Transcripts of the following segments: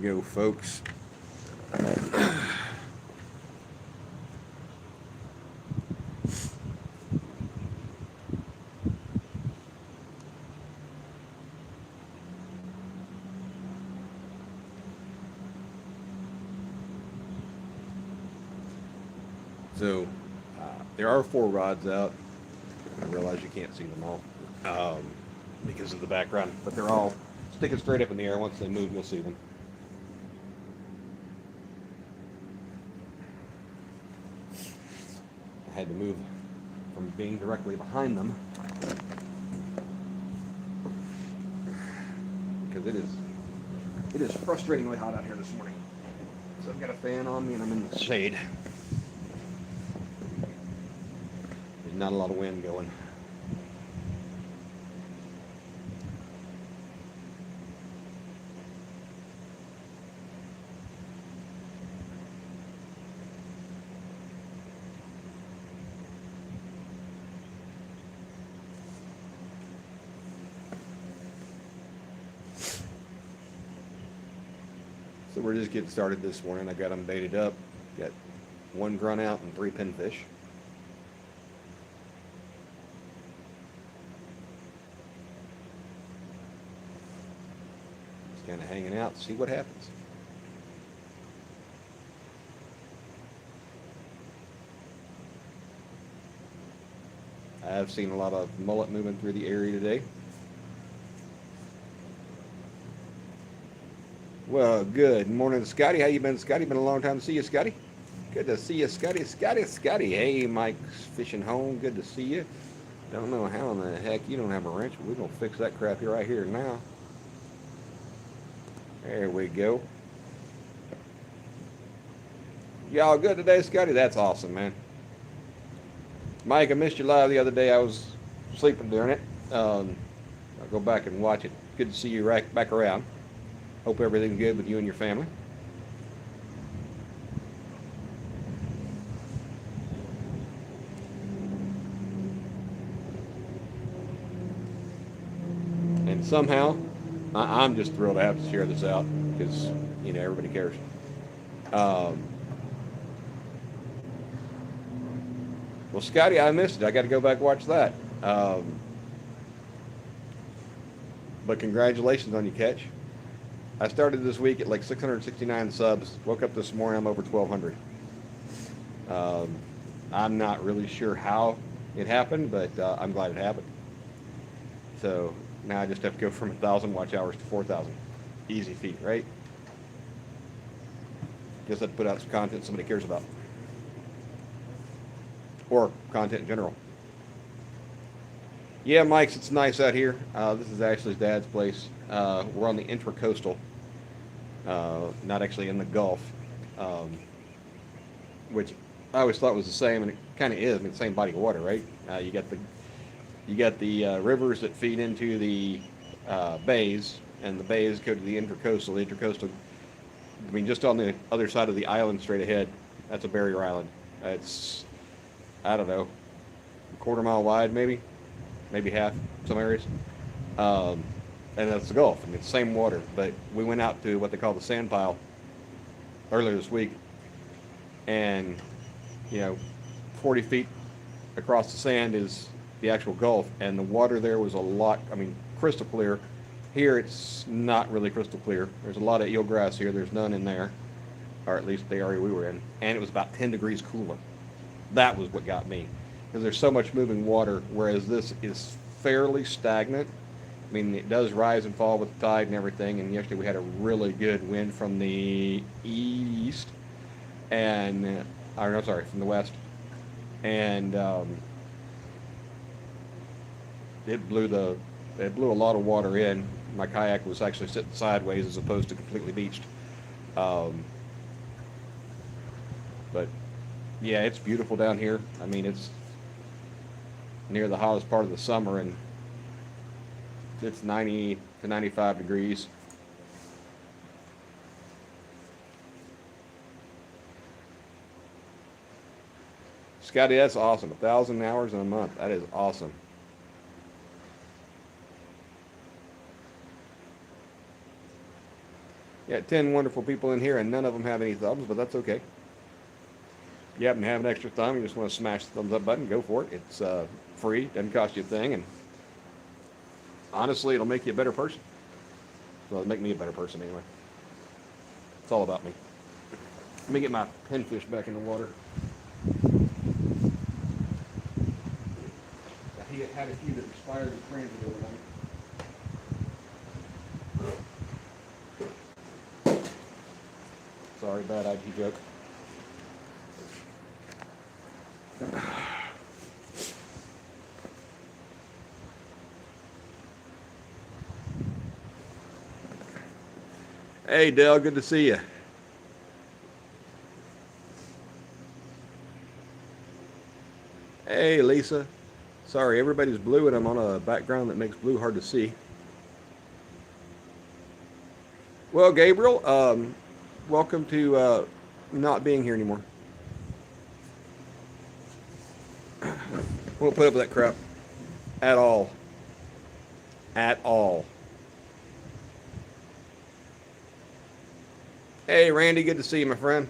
go, folks. So there are 4 rods out. I realize you can't see them all because of the background, but they're all sticking straight up in the air. Once they move, you'll see them. I had to move from being directly behind them because it is frustratingly hot out here this morning. So I've got a fan on me and I'm in the shade. There's not a lot of wind going. So we're just getting started this morning. I got them baited up. Got 1 grunt out and 3 pinfish. Just kind of hanging out, see what happens. I've seen a lot of mullet moving through the area today. Well, good morning, Scotty. How you been, Scotty? Been a long time to see you, Scotty. Good to see you, Scotty. Scotty. Hey, Mike's fishing home. Good to see you. Don't know how in the heck you don't have a wrench, but we're going to fix that crap here right here now. There we go. Y'all good today, Scotty? That's awesome, man. Mike, I missed you live the other day. I was sleeping during it. I'll go back and watch it. Good to see you right back around. Hope everything's good with you and your family. And somehow, I'm just thrilled to have to share this out because, everybody cares. Well, Scotty, I missed it. I got to go back and watch that. But congratulations on your catch. I started this week at like 669 subs. Woke up this morning, I'm over 1,200. I'm not really sure how it happened, but I'm glad it happened. So now I just have to go from 1,000 watch hours to 4,000. Easy feat, right? Guess I'd put out some content somebody cares about. Or content in general. Yeah, Mike's, it's nice out here. This is Ashley's dad's place. We're on the intracoastal, not actually in the Gulf, which I always thought was the same, and it kind of is. I mean, the same body of water, right? You got the rivers that feed into the bays, and the bays go to the intracoastal. The intracoastal, I mean, just on the other side of the island, straight ahead, that's a barrier island. It's, I don't know, a quarter-mile wide, maybe half, some areas. And that's the Gulf. I mean, it's the same water. But we went out to what they call the sand pile earlier this week, and 40 feet across the sand is the actual Gulf, and the water there was a lot. I mean, crystal clear. Here it's not really crystal clear. There's a lot of eelgrass here. There's none in there, or at least the area we were in, and it was about 10 degrees cooler. That was what got me, because there's so much moving water, whereas this is fairly stagnant. I mean, it does rise and fall with the tide and everything, and yesterday we had a really good wind from the east, and, from the west, and it blew a lot of water in. My kayak was actually sitting sideways as opposed to completely beached. But yeah, it's beautiful down here. I mean, it's near the hottest part of the summer, and it's 90 to 95 degrees. Scotty, that's awesome. 1,000 hours in a month. That is awesome. Yeah, 10 wonderful people in here, and none of them have any thumbs, but that's okay. If you happen to have an extra thumb, you just want to smash the thumbs up button, go for it. It's free, doesn't cost you a thing, and honestly, it'll make you a better person. Well, it'll make me a better person anyway. It's all about me. Let me get my pinfish back in the water. He had a few that expired in transit overnight. Sorry, bad IT joke. Hey, Dale, good to see you. Hey, Lisa. Sorry, everybody's blue and I'm on a background that makes blue hard to see. Well, Gabriel, welcome to not being here anymore. Won't put up with that crap at all. At all. Hey, Randy, good to see you, my friend.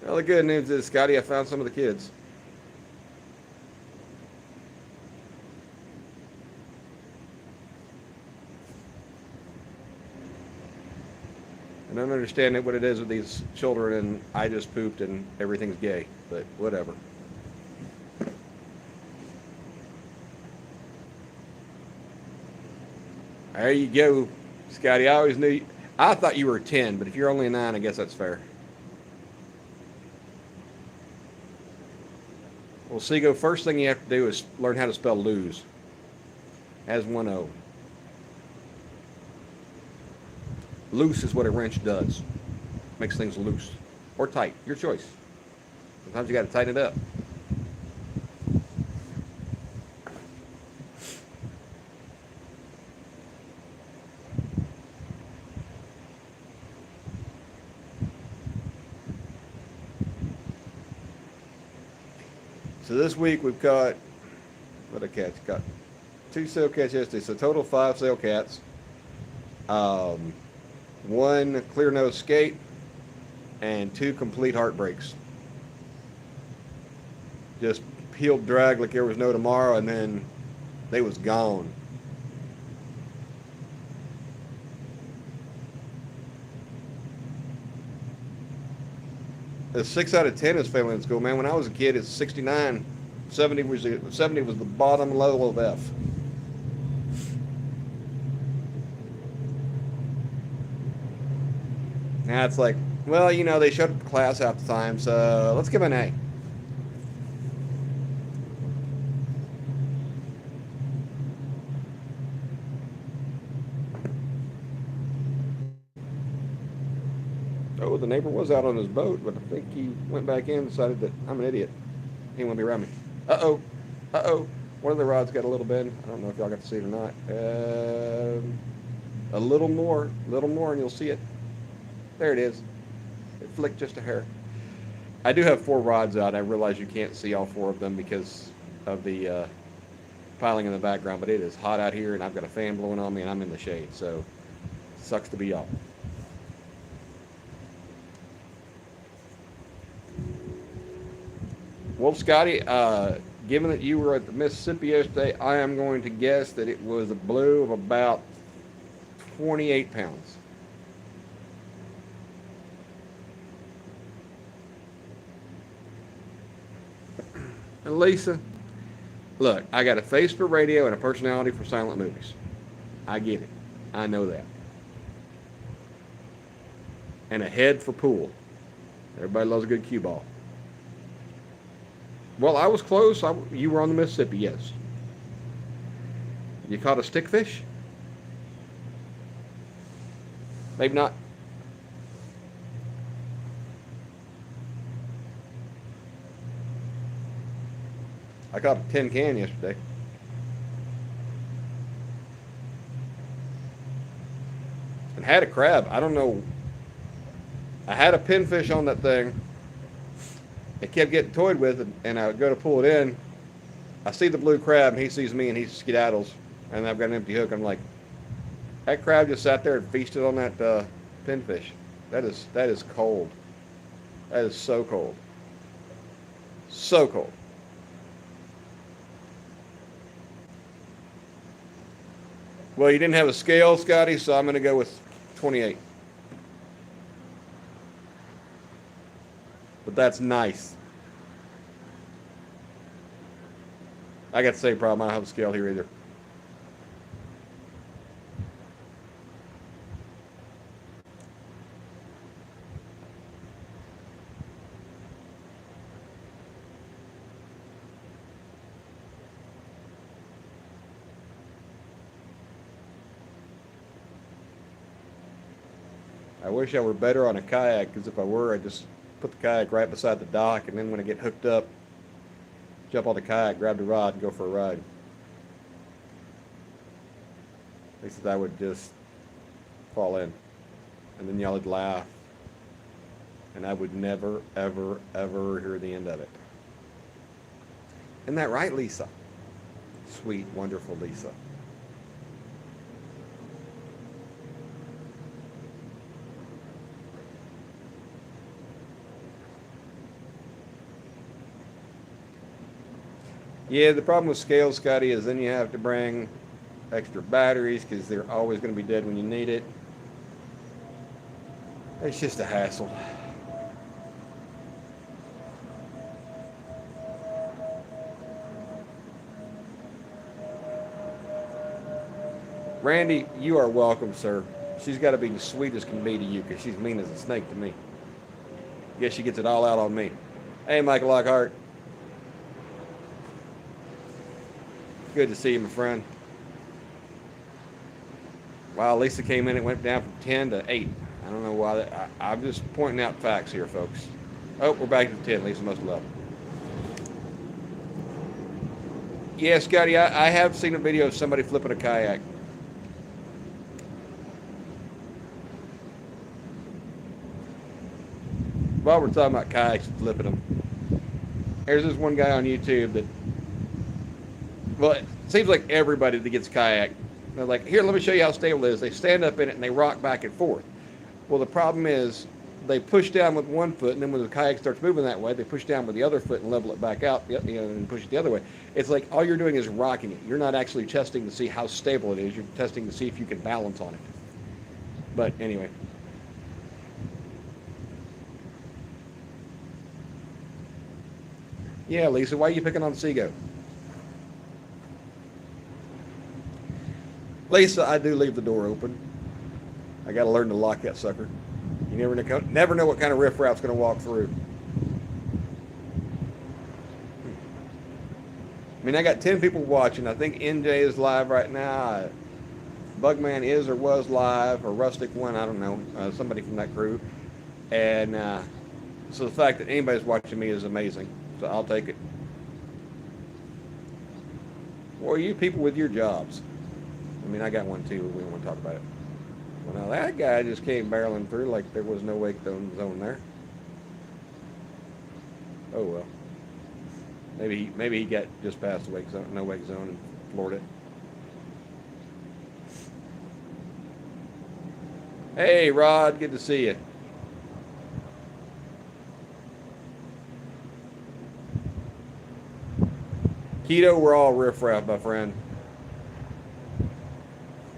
Well, the good news is, Scotty, I found some of the kids. I don't understand what it is with these children, and I just pooped and everything's gay, but whatever. There you go, Scotty. I always knew you. I thought you were 10, but if you're only a 9, I guess that's fair. Well, Seago, first thing you have to do is learn how to spell lose. Has one O. Loose is what a wrench does. Makes things loose. Or tight. Your choice. Sometimes you got to tighten it up. So this week we've caught, what a catch? Got 2 sail catch yesterday, so total 5 sail cats. 1 clear nose skate and 2 complete heartbreaks. Just peeled drag like there was no tomorrow, and then they was gone. A 6 out of 10 is failing in school, man. When I was a kid, it's 69. 70 was the bottom level of F. Now it's like, well, you know, they showed up to class half the time, so let's give them an A. Oh, the neighbor was out on his boat, but I think he went back in and decided that I'm an idiot. He didn't want to be around me. Uh-oh. Uh-oh. One of the rods got a little bend. I don't know if y'all got to see it or not. A little more, and you'll see it. There it is. It flicked just a hair. I do have 4 rods out. I realize you can't see all 4 of them because of the piling in the background, but it is hot out here, and I've got a fan blowing on me, and I'm in the shade, so it sucks to be y'all. Well, Scotty, given that you were at the Mississippi yesterday, I am going to guess that it was a blue of about 28 pounds. And Lisa, look, I got a face for radio and a personality for silent movies. I get it. I know that. And a head for pool. Everybody loves a good cue ball. Well, I was close. You were on the Mississippi, yes. You caught a stickfish? Maybe not. I caught a tin can yesterday. And had a crab. I don't know. I had a pinfish on that thing. It kept getting toyed with, and I would go to pull it in. I see the blue crab, and he sees me, and he skedaddles. and I've got an empty hook. I'm like, that crab just sat there and feasted on that pinfish. That is cold. That is so cold. So cold. Well, you didn't have a scale, Scotty, so I'm going to go with 28. But that's nice. I got the same problem. I don't have a scale here either. I wish I were better on a kayak, because if I were, I'd just put the kayak right beside the dock, and then when I get hooked up, jump on the kayak, grab the rod, and go for a ride. They said I would just fall in, and then y'all would laugh, and I would never, ever, ever hear the end of it. Isn't that right, Lisa? Sweet, wonderful Lisa. Yeah, the problem with scales, Scotty, is then you have to bring extra batteries because they're always going to be dead when you need it. It's just a hassle. Randy, you are welcome, sir. She's got to be the sweetest can be to you because she's mean as a snake to me. Guess she gets it all out on me. Hey, Michael Lockhart. Good to see you, my friend. Wow, Lisa came in, it went down from 10 to 8. I don't know why. I'm just pointing out facts here, folks. Oh, we're back to 10. Lisa must have left. Yeah, Scotty, I have seen a video of somebody flipping a kayak. While we're talking about kayaks and flipping them, there's this one guy on YouTube that, well, it seems like everybody that gets kayak, they're like, here, let me show you how stable it is. They stand up in it and they rock back and forth. Well, the problem is they push down with one foot, and then when the kayak starts moving that way, they push down with the other foot and level it back out, and push it the other way. It's like all you're doing is rocking it. You're not actually testing to see how stable it is. You're testing to see if you can balance on it. But anyway. Yeah, Lisa, why are you picking on Seago? Lisa, I do leave the door open. I got to learn to lock that sucker. You never know what kind of riffraff's going to walk through. I mean, I got 10 people watching. I think NJ is live right now. Bugman is or was live, or Rustic One, I don't know, somebody from that crew. And so the fact that anybody's watching me is amazing. So I'll take it. Well, you people with your jobs. I mean, I got one too, but we don't want to talk about it. Well, now that guy just came barreling through like there was no wake zone there. Oh well. Maybe he got just past the wake zone, no wake zone, and floored it. Hey, Rod, good to see you. Keto, we're all riffraff, my friend.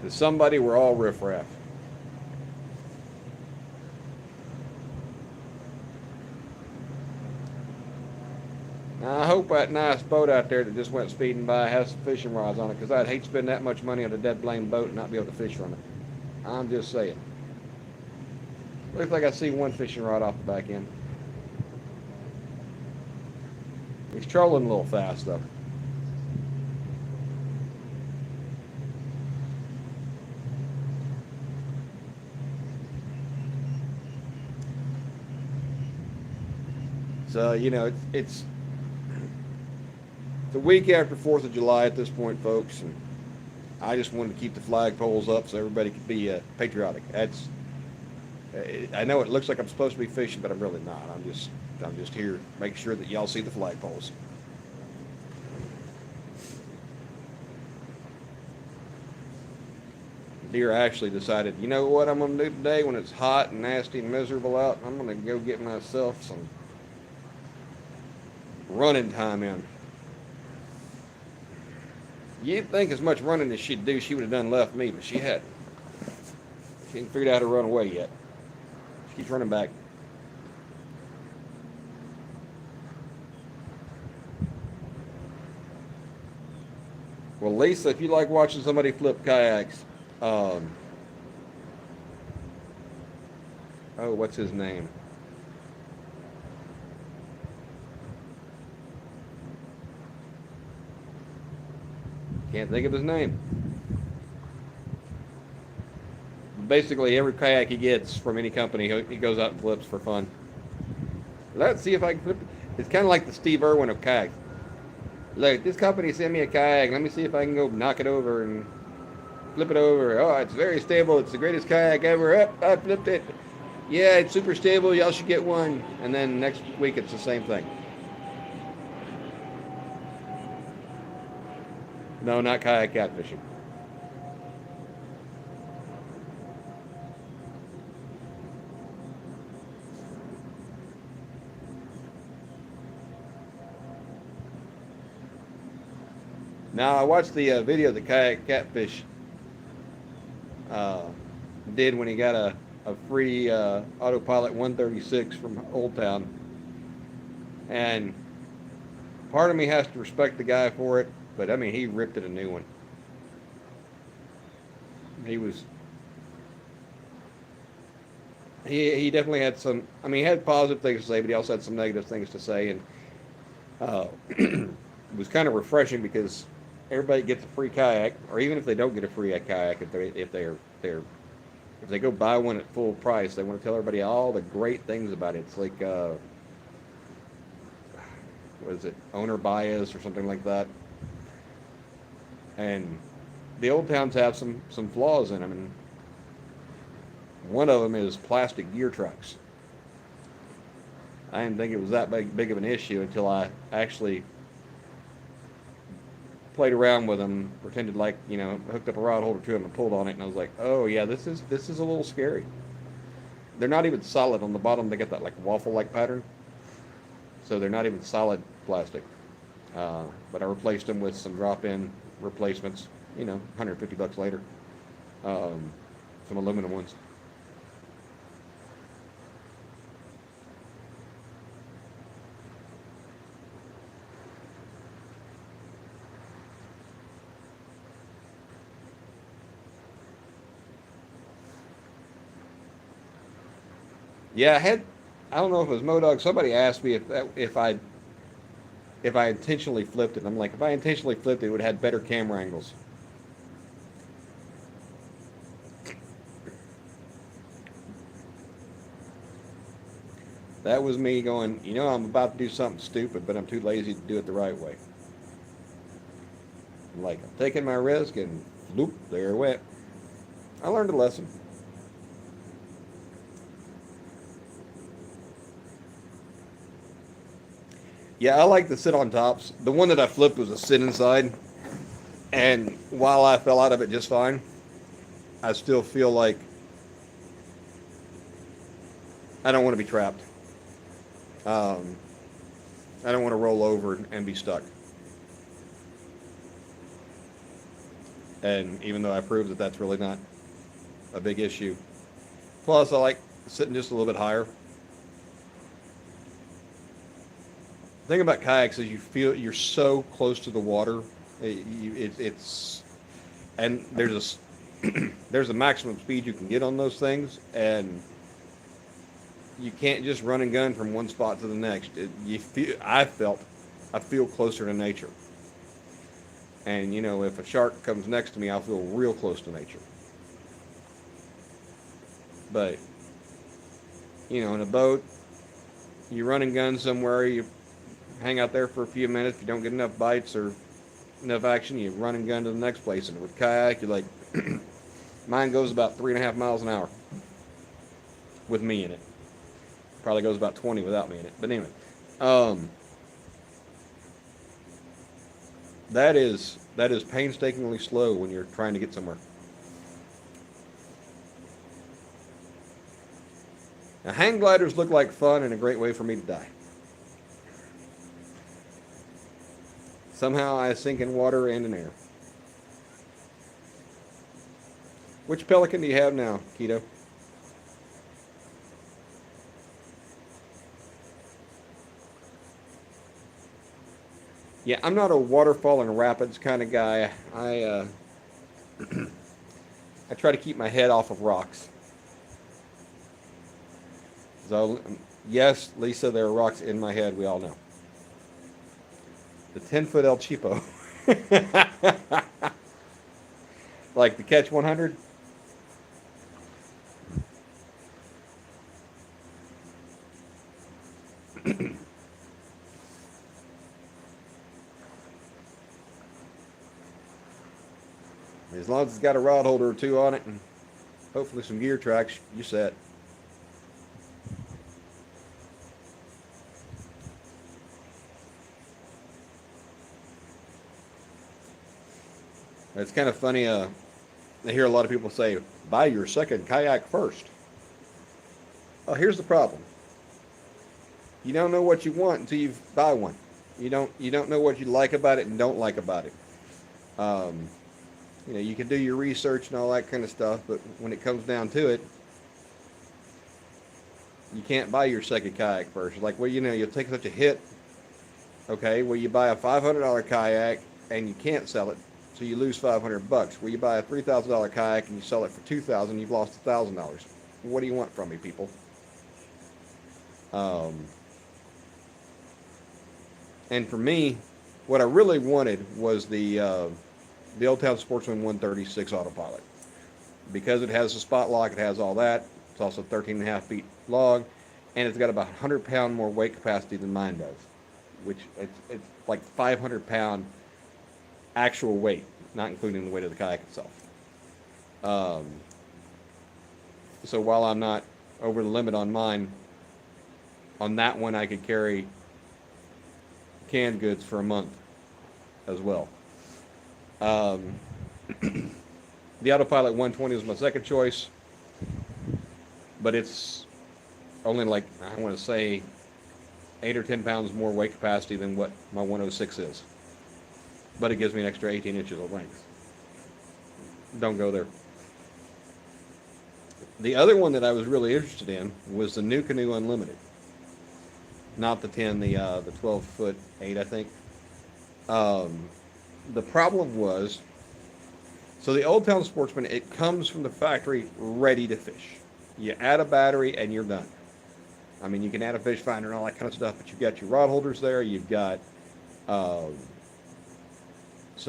To somebody, we're all riffraff. Now, I hope that nice boat out there that just went speeding by has some fishing rods on it, because I'd hate to spend that much money on a dead blame boat and not be able to fish from it. I'm just saying. Looks like I see one fishing rod off the back end. He's trolling a little fast, though. So, you know, it's the week after 4th of July at this point, folks, and I just wanted to keep the flagpoles up so everybody could be patriotic. I know it looks like I'm supposed to be fishing, but I'm really not. I'm just here to make sure that y'all see the flagpoles. Here I actually decided, you know what I'm going to do today when it's hot and nasty and miserable out? I'm going to go get myself some running time in. You'd think as much running as she'd do, she would have done left me, but she hadn't. She ain't figured out how to run away yet. She keeps running back. Well, Lisa, if you like watching somebody flip kayaks, oh, what's his name? Can't think of his name. Basically, every kayak he gets from any company, he goes out and flips for fun. Let's see if I can flip it. It's kind of like the Steve Irwin of kayaks. Look, this company sent me a kayak. Let me see if I can go knock it over and flip it over. Oh, it's very stable. It's the greatest kayak ever. I flipped it. Yeah, it's super stable. Y'all should get one. And then next week, it's the same thing. No, not kayak catfishing. Now, I watched the video the kayak catfish did when he got a free autopilot 136 from Old Town. And part of me has to respect the guy for it, but I mean, he ripped it a new one. He definitely had some, I mean, he had positive things to say, but he also had some negative things to say. And it was kind of refreshing because everybody gets a free kayak, or even if they don't get a free kayak, if they go buy one at full price, they want to tell everybody all the great things about it. It's like what is it, owner bias or something like that. And the Old Towns have some flaws in them, and one of them is plastic gear trucks. I didn't think it was that big of an issue until I actually played around with them, pretended like, hooked up a rod holder to them and pulled on it, and I was like, oh yeah, this is a little scary. They're not even solid on the bottom. They got that like waffle-like pattern, so they're not even solid plastic. But I replaced them with some drop-in replacements, $150 later, some aluminum ones. Yeah, I don't know if it was Modog. Somebody asked me if I intentionally flipped it. I'm like, if I intentionally flipped it, it would have had better camera angles. That was me going, I'm about to do something stupid, but I'm too lazy to do it the right way. I'm like, I'm taking my risk, and bloop, there it went. I learned a lesson. Yeah, I like to sit on tops. The one that I flipped was a sit inside, and while I fell out of it just fine, I still feel like I don't want to be trapped. I don't want to roll over and be stuck. And even though I proved that that's really not a big issue. Plus, I like sitting just a little bit higher. The thing about kayaks is you feel you're so close to the water. It's and there's a maximum speed you can get on those things, and you can't just run and gun from one spot to the next. I feel closer to nature. And if a shark comes next to me, I'll feel real close to nature. But in a boat, you run and gun somewhere, you hang out there for a few minutes. If you don't get enough bites or enough action, you run and gun to the next place. And with kayak, you're like, mine goes about 3.5 miles an hour with me in it. Probably goes about 20 without me in it. But anyway, that is painstakingly slow when you're trying to get somewhere. Now, hang gliders look like fun and a great way for me to die. Somehow I sink in water and in air. Which pelican do you have now, Keto? Yeah, I'm not a waterfall and rapids kind of guy. I try to keep my head off of rocks. So, yes, Lisa, there are rocks in my head. We all know. The 10-foot El Cheapo. Like the Catch 100. As long as it's got a rod holder or two on it and hopefully some gear tracks, you set. It's kind of funny. I hear a lot of people say, buy your second kayak first. Oh, here's the problem. You don't know what you want until you buy one. You don't know what you like about it and don't like about it. You can do your research and all that kind of stuff, but when it comes down to it, you can't buy your second kayak first. Like, well, you'll take such a hit. Okay, well, you buy a $500 kayak and you can't sell it, so you lose $500. Well, you buy a $3,000 kayak and you sell it for $2,000, you've lost $1,000. What do you want from me, people? And for me, what I really wanted was the Old Town Sportsman 136 autopilot. Because it has a spot lock, it has all that. It's also 13.5 feet long, and it's got about 100-pound more weight capacity than mine does, which it's like 500-pound actual weight, not including the weight of the kayak itself. So while I'm not over the limit on mine, on that one I could carry canned goods for a month as well. The Autopilot 120 was my second choice, but it's only like, I want to say, 8 or 10 pounds more weight capacity than what my 106 is. But it gives me an extra 18 inches of length. Don't go there. The other one that I was really interested in was the New Canoe Unlimited. Not the 10, the 12-foot 8, I think. The problem was, so the Old Town Sportsman, it comes from the factory ready to fish. You add a battery and you're done. I mean, you can add a fish finder and all that kind of stuff, but you've got your rod holders there. You've got some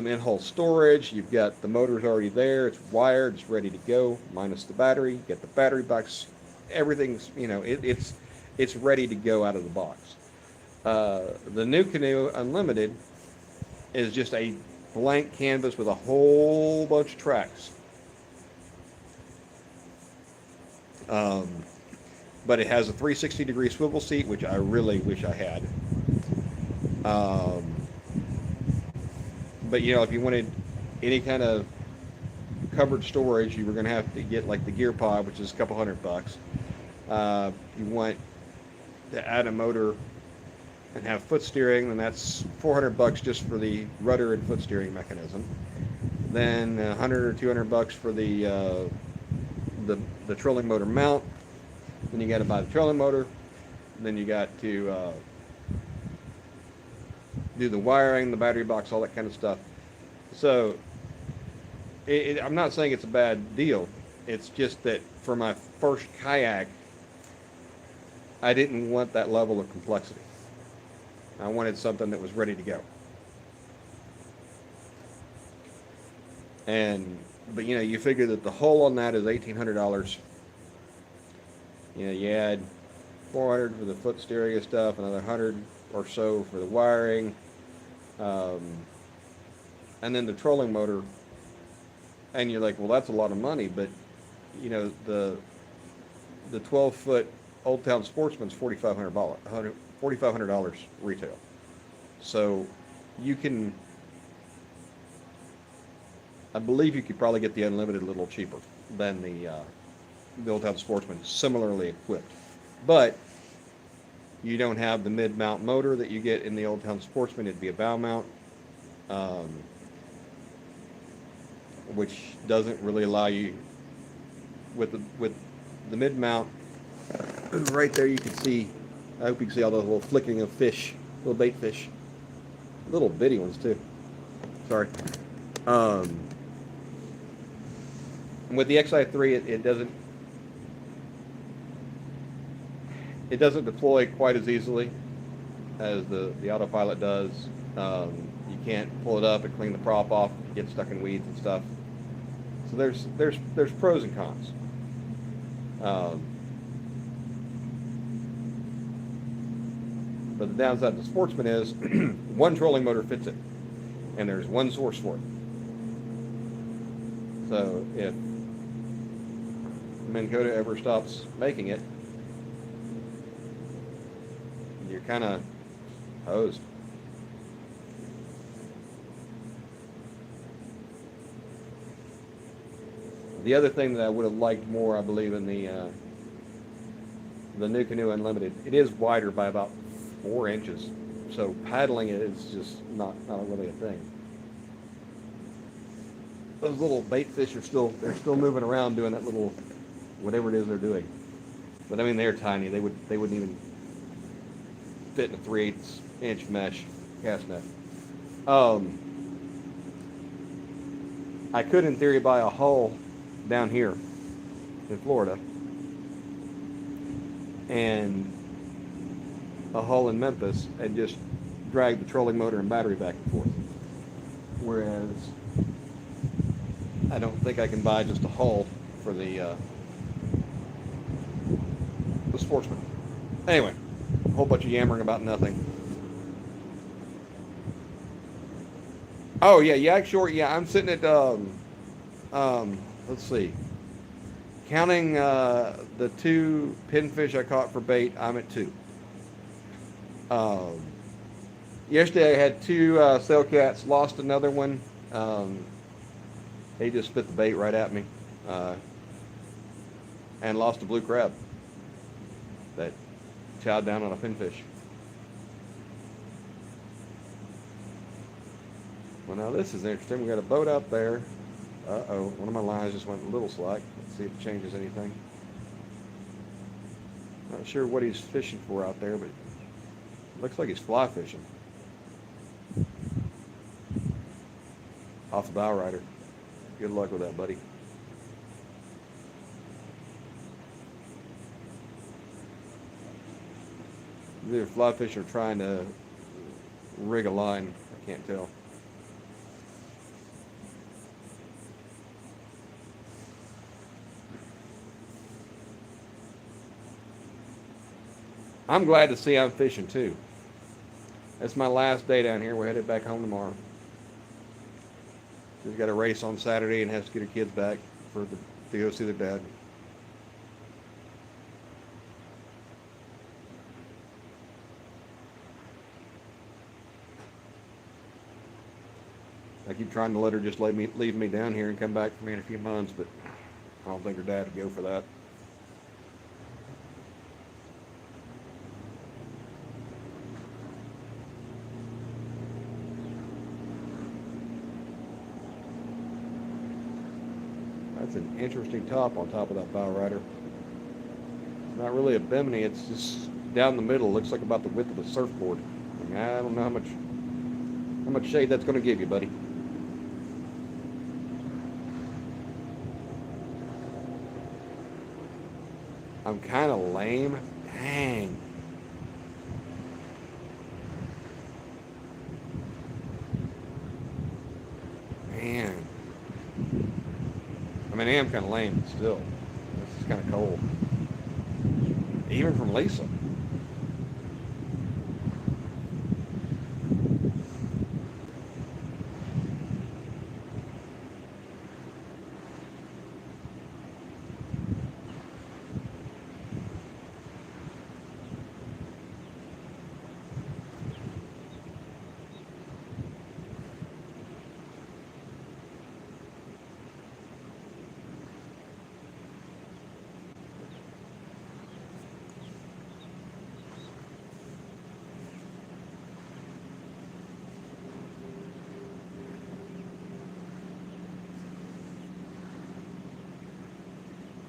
in-hole storage. You've got the motors already there. It's wired. It's ready to go, minus the battery. You get the battery box. Everything's, it's ready to go out of the box. The New Canoe Unlimited is just a blank canvas with a whole bunch of tracks. But it has a 360-degree swivel seat, which I really wish I had. But if you wanted any kind of covered storage, you were going to have to get like the gear pod, which is a couple $100. You want to add a motor and have foot steering, and that's $400 just for the rudder and foot steering mechanism. Then $100 or $200 for the trolling motor mount. Then you got to buy the trolling motor. Then you got to do the wiring, the battery box, all that kind of stuff. So I'm not saying it's a bad deal. It's just that for my first kayak, I didn't want that level of complexity. I wanted something that was ready to go. But you figure that the hull on that is $1,800. You add $400 for the foot steering and stuff, another $100 or so for the wiring, and then the trolling motor. And you're like, well, that's a lot of money, but the 12-foot Old Town Sportsman's $4,500 retail. So I believe you could probably get the Unlimited a little cheaper than the Old Town Sportsman, similarly equipped. but you don't have the mid-mount motor that you get in the Old Town Sportsman. It'd be a bow mount, um, which doesn't really allow you with the mid-mount. Right there, you can see. I hope you can see all those little flicking of fish, little bait fish, little bitty ones too. Sorry. Um, and with the XI3, it doesn't deploy quite as easily as the autopilot does. You can't pull it up and clean the prop off, get stuck in weeds and stuff. So there's pros and cons. But the downside to the Sportsman is one trolling motor fits it, and there's one source for it. So if Minn Kota ever stops making it, you're kind of hosed. The other thing that I would have liked more, I believe, in the New Canoe Unlimited, it is wider by about 4 inches, so paddling it is just not really a thing. Those little bait fish are still moving around doing that little whatever it is they're doing. But I mean, they're tiny. They wouldn't even fit in a 3/8 inch mesh cast net. I could, in theory, buy a hull down here in Florida and a hull in Memphis and just drag the trolling motor and battery back and forth. Whereas I don't think I can buy just a hull for the Sportsman. Anyway, a whole bunch of yammering about nothing. Oh yeah, yak short. Yeah, I'm sitting at let's see. Counting the 2 pinfish I caught for bait, I'm at 2. Yesterday I had 2 sailcats, lost another one. He just spit the bait right at me, and lost a blue crab that chowed down on a pinfish. Well, now this is interesting. We got a boat out there. Uh-oh, one of my lines just went a little slack. Let's see if it changes anything. Not sure what he's fishing for out there, but looks like he's fly fishing. Off the bow rider. Good luck with that, buddy. Either fly fishing or trying to rig a line. I can't tell. I'm glad to see I'm fishing too. That's my last day down here. We're headed back home tomorrow. She's got a race on Saturday and has to get her kids back to go see their dad. I keep trying to let her just leave me down here and come back for me in a few months, but I don't think her dad would go for that. That's an interesting top on top of that bow rider. It's not really a bimini, it's just down the middle. Looks like about the width of a surfboard. I mean, I don't know how much shade that's going to give you, buddy. I'm kind of lame. Dang. Man. I mean, I am kind of lame, but still. This is kind of cold. Even from Lisa.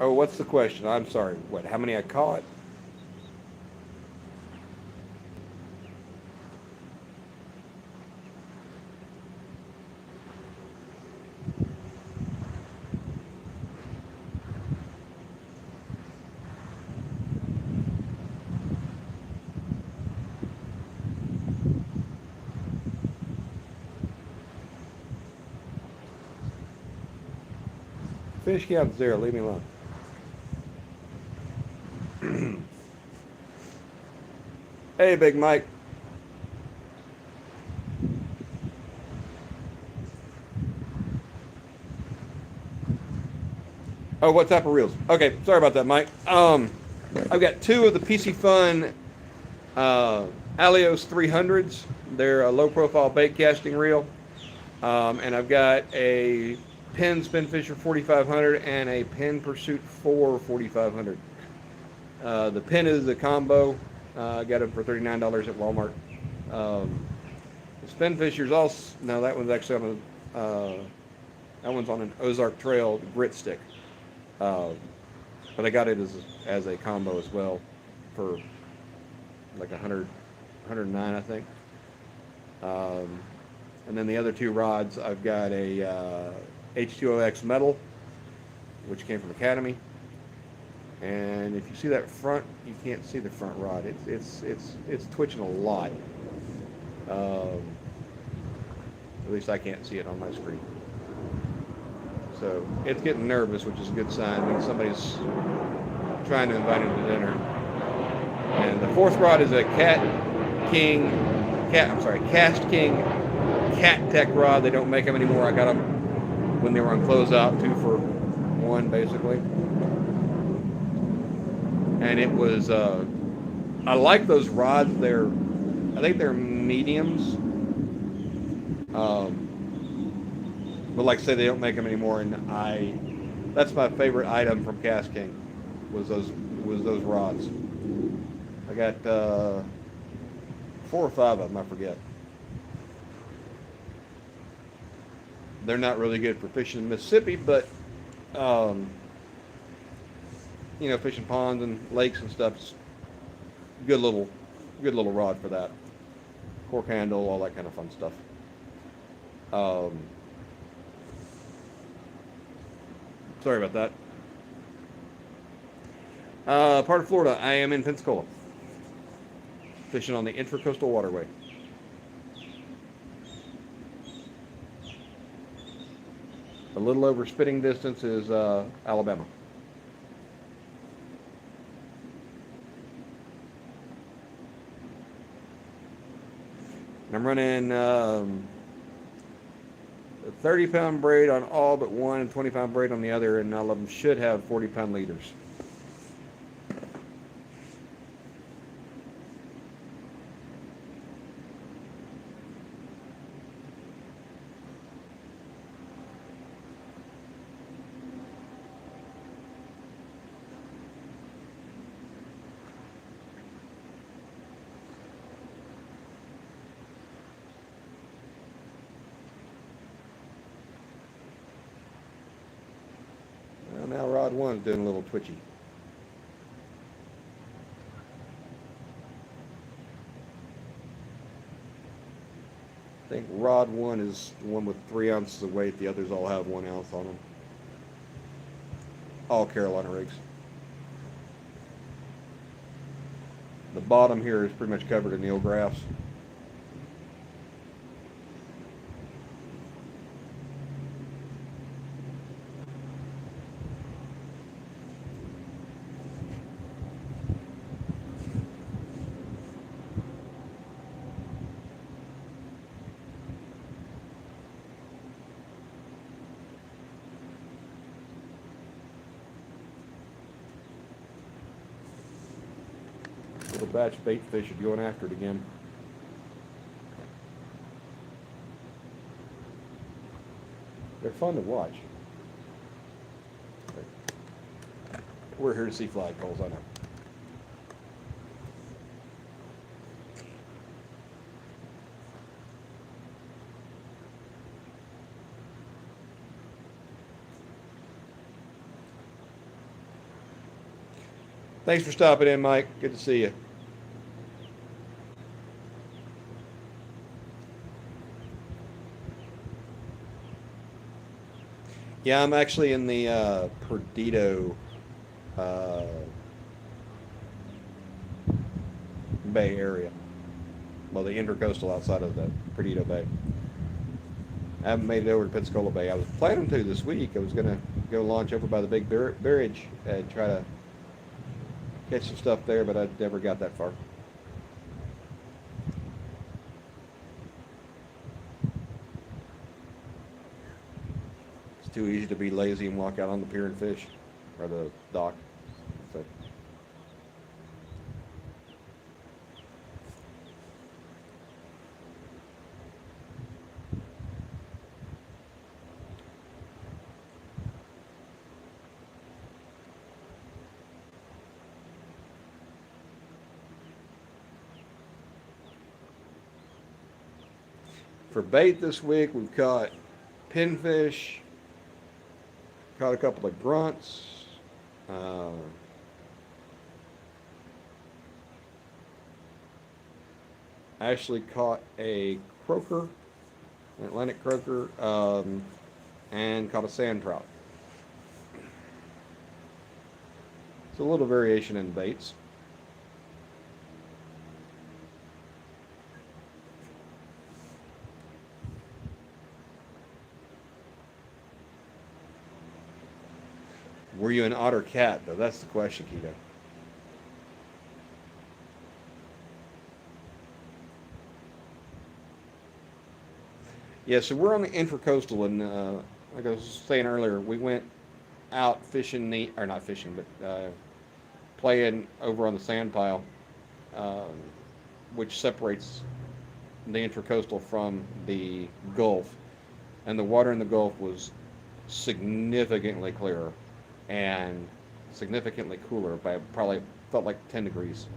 Oh, what's the question? I'm sorry. What? How many I caught? Fish count 0. Leave me alone. Hey, Big Mike. Oh, what type of reels? Okay, sorry about that, Mike. I've got two of the PC Fun Alios 300s. They're a low-profile bait casting reel, and I've got a Penn Spinfisher 4500 and a Penn Pursuit 4 4500. The Penn is a combo. I got it for $39 at Walmart. The Spinfisher's also no, that one's actually on that one's on an Ozark Trail grit stick. Uh, but I got it as a combo as well for like 109, I think. Um, and then the other two rods, I've got a H2OX metal, which came from Academy. And if you see that front, you can't see the front rod. It's twitching a lot. At least I can't see it on my screen. So it's getting nervous, which is a good sign. I mean, somebody's trying to invite him to dinner. And the fourth rod is a Cast King Cat Tech rod. They don't make them anymore. I got them when they were on closeout, 2 for 1 basically. And it was I like those rods. I think they're mediums. But like I say, they don't make them anymore, and that's my favorite item from Cast King was those rods. I got 4 or 5 of them, I forget. They're not really good for fishing in Mississippi, but fishing ponds and lakes and stuff. It's good little rod for that. Cork handle, all that kind of fun stuff. Sorry about that. Part of Florida. I am in Pensacola, fishing on the Intracoastal Waterway. A little over spitting distance is Alabama. And I'm running a 30-pound braid on all but one and 20-pound braid on the other, and all of them should have 40-pound leaders. Now rod 1's doing a little twitchy. I think rod 1 is the one with 3 ounces of weight. The others all have 1 ounce on them. All Carolina rigs. The bottom here is pretty much covered in eelgrass. Little batch bait fish are going after it again. They're fun to watch. We're here to see flagpoles, I know. Thanks for stopping in, Mike. Good to see you. Yeah, I'm actually in the Perdido uh, Bay area. Well, the intercoastal outside of the Perdido Bay. I haven't made it over to Pensacola Bay. I was planning to this week. I was going to go launch over by the big barrage and try to catch some stuff there, but I never got that far. It's too easy to be lazy and walk out on the pier and fish, or the dock. So, for bait this week, we've caught pinfish, caught a couple of grunts. Uh, actually caught a croaker, an Atlantic croaker, and caught a sand trout. It's a little variation in baits. Were you an otter cat, though? That's the question, Keto. Yeah, so we're on the intracoastal, and like I was saying earlier, we went out fishing or not fishing, but playing over on the sand pile, um, which separates the intracoastal from the Gulf, and the water in the Gulf was significantly clearer and significantly cooler by probably felt like 10 degrees.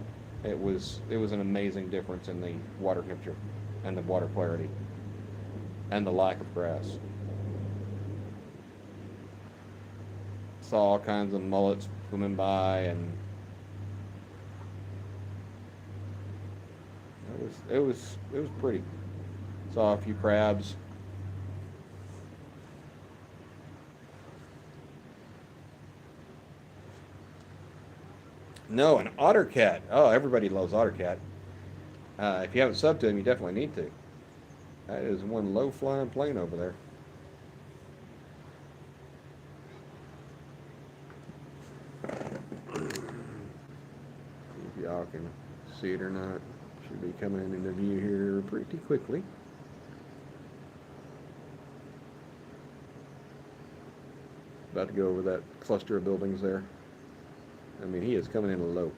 It was an amazing difference in the water temperature and the water clarity and the lack of grass. Saw all kinds of mullets swimming by, and it was pretty. Saw a few crabs. No, an otter cat. Oh, everybody loves otter cat. If you haven't subbed to him, you definitely need to. That is one low flying plane over there. If y'all can see it or not, should be coming into view here pretty quickly. About to go over that cluster of buildings there. I mean, he is coming in low.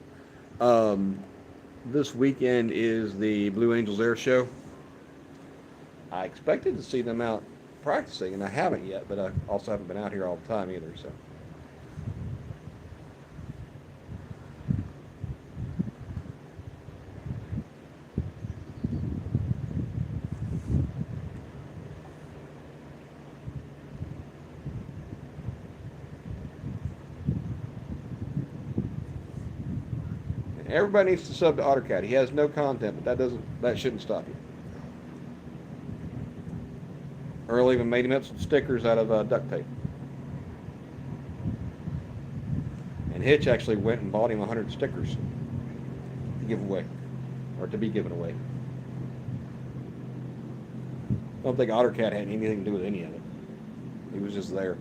This weekend is the Blue Angels Air Show. I expected to see them out practicing, and I haven't yet, but I also haven't been out here all the time either. So, everybody needs to sub to OtterCat. He has no content, but that shouldn't stop you. Earl even made him up some stickers out of duct tape. And Hitch actually went and bought him 100 stickers to give away, or to be given away. I don't think OtterCat had anything to do with any of it. He was just there.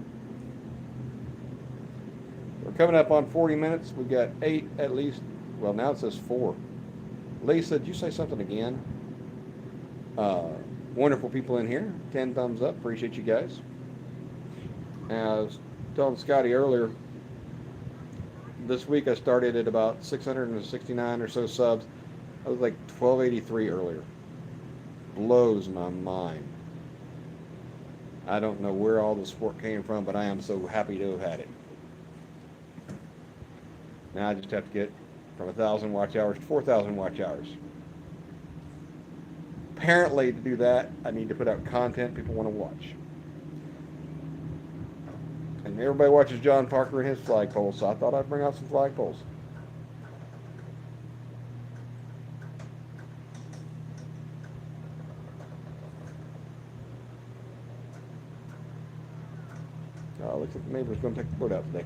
We're coming up on 40 minutes. We've got 8 at least. Well, now it says 4. Lisa, did you say something again? Wonderful people in here. 10 thumbs up. Appreciate you guys. And I was telling Scotty earlier, this week I started at about 669 or so subs. I was like 1283 earlier. Blows my mind. I don't know where all the support came from, but I am so happy to have had it. Now I just have to get from 1,000 watch hours to 4,000 watch hours. Apparently, to do that, I need to put out content people want to watch. And everybody watches John Parker and his flagpoles, so I thought I'd bring out some flagpoles. Looks like the neighbor's going to take the boat out today.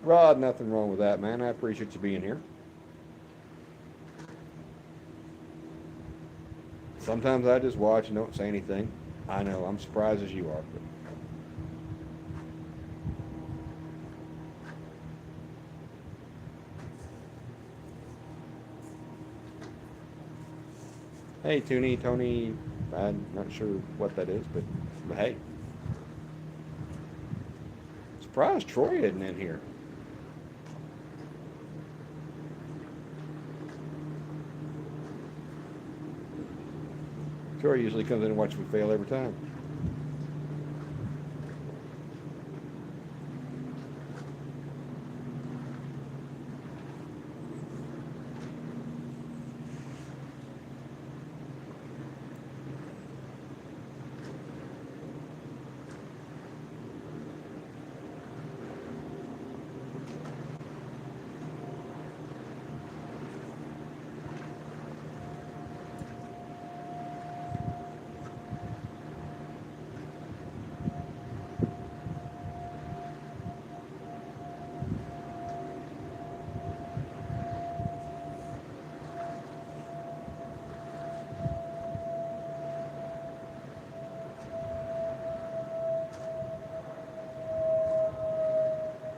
Rod, nothing wrong with that, man. I appreciate you being here. Sometimes I just watch and don't say anything. I know, I'm surprised as you are. But... Hey, Tony, I'm not sure what that is, but hey. Surprised Troy isn't in here. Troy usually comes in and watches me fail every time.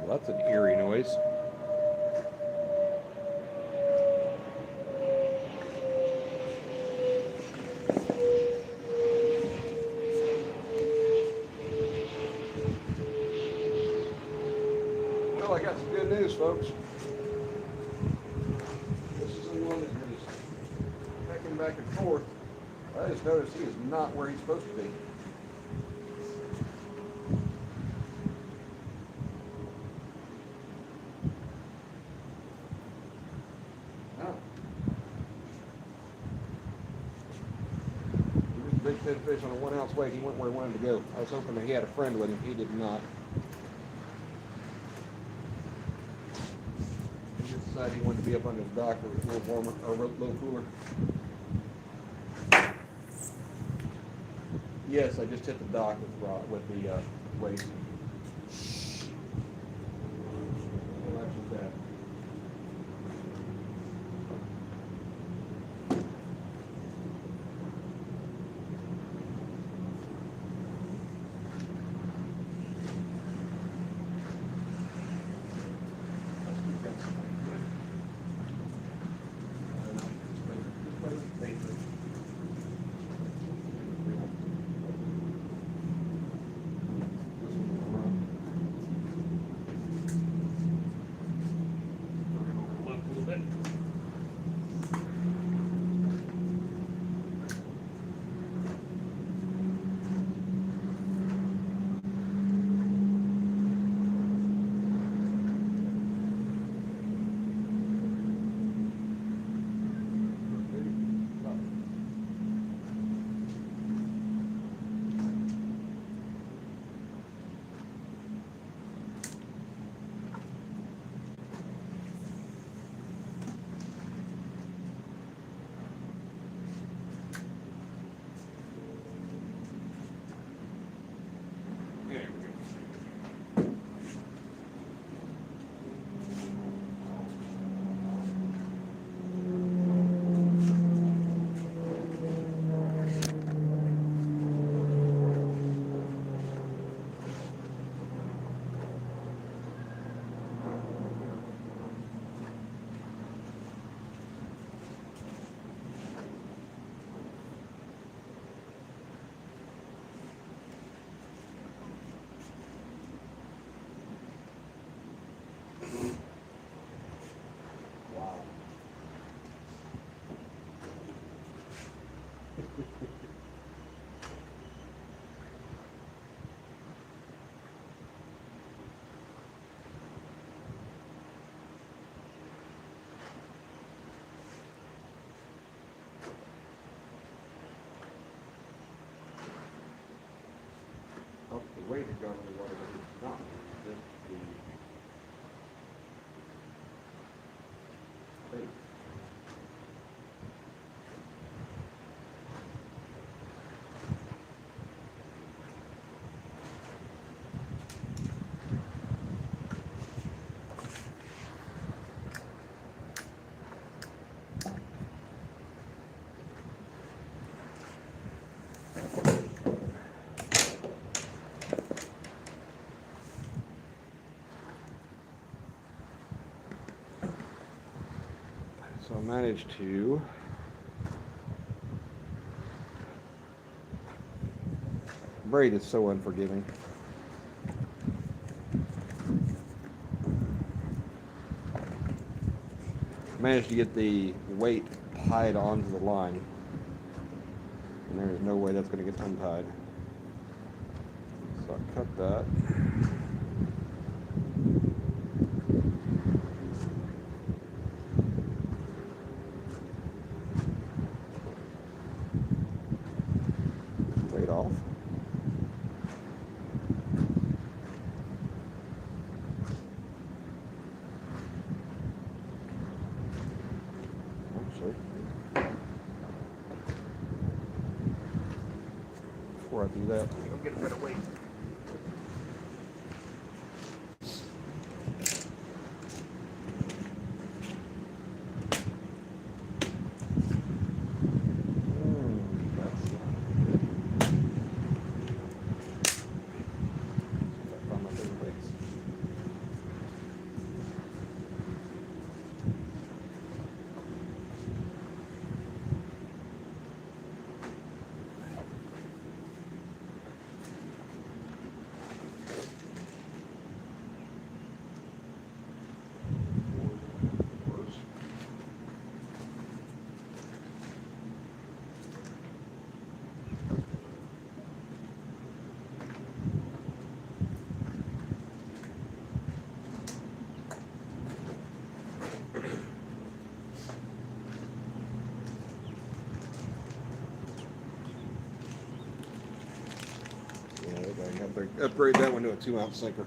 Well, that's an eerie noise. Well, I got some good news, folks. This is the one that is pecking back and forth. I just noticed he is not where he's supposed to be. Big pinfish on a 1 ounce weight. He went where he wanted to go. I was hoping that he had a friend with him. He did not. He just decided he wanted to be up under the dock where it was a little warmer, or a little cooler. Yes, I just hit the dock with the weight. Well, that's just that. weight had gone in the water, but it's not. Just the bait. So I managed to braid is so unforgiving. Managed to get the weight tied onto the line, and there is no way that's going to get untied. So I cut that. Weight off. Actually, before I do that, I'll get a better weight. Upgrade that one to a 2-ounce sinker.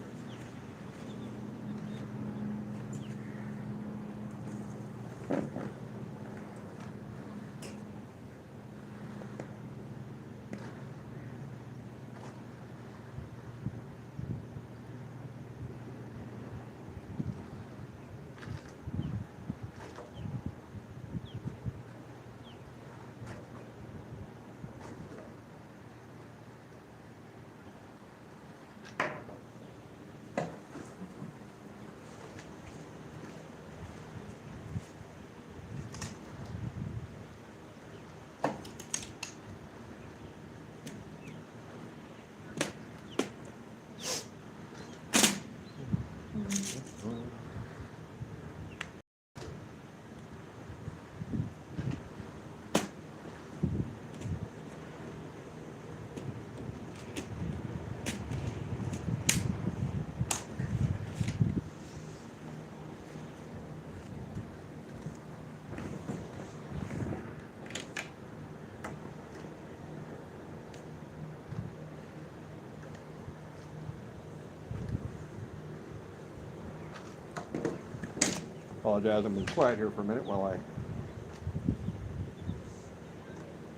Apologize, I've been quiet here for a minute while I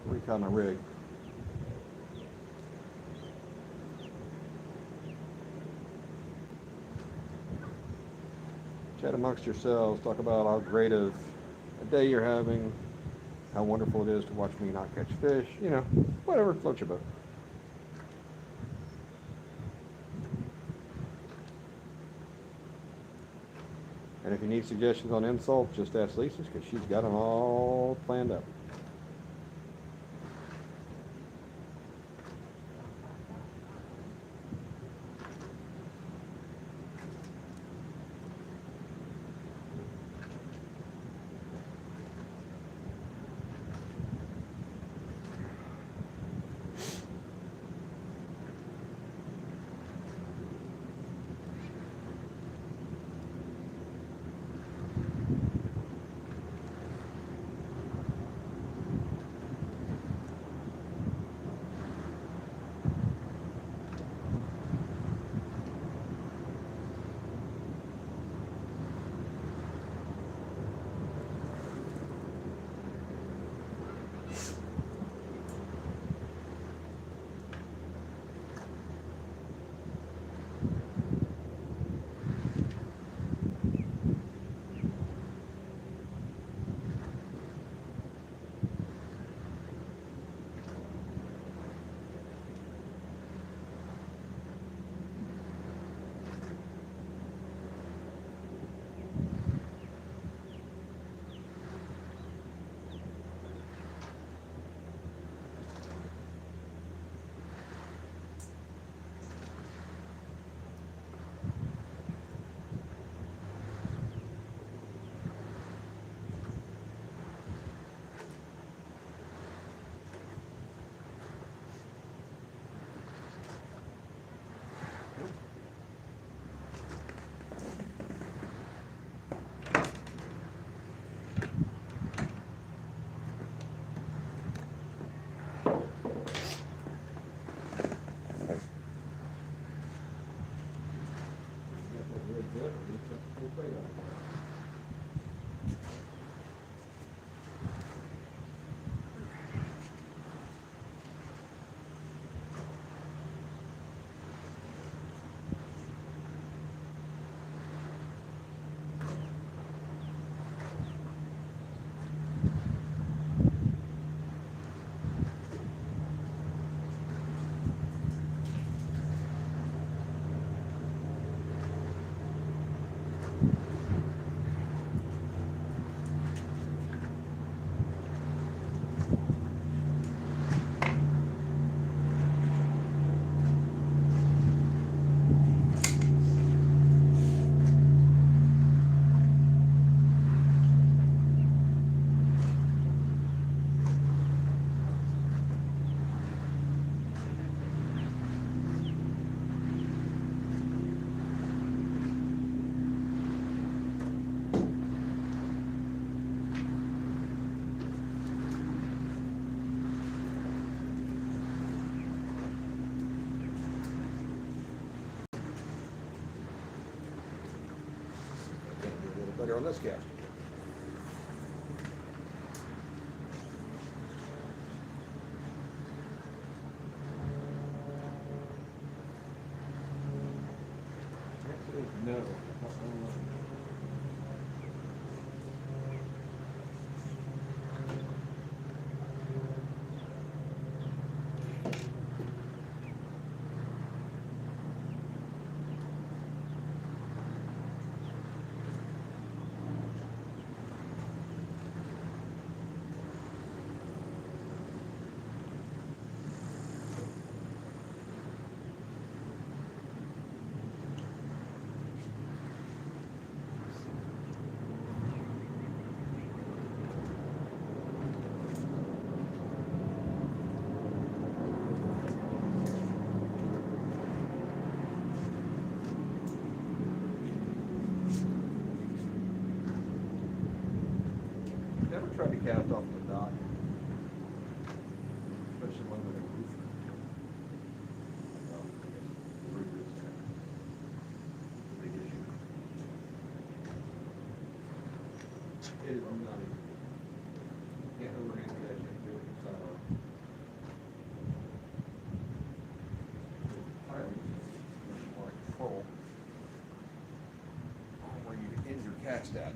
recon my rig. Chat amongst yourselves, talk about how great of a day you're having, how wonderful it is to watch me not catch fish, you know, whatever floats your boat. And if you need suggestions on insults, just ask Lisa, because she's got them all planned up. Better on this cast. No. Never tried to cast off the dock, especially one with a roof. Well, I guess the roof is a big issue. It is not easy. Can't overhand that shit to it, so. Entirely more control on where you end your cast at.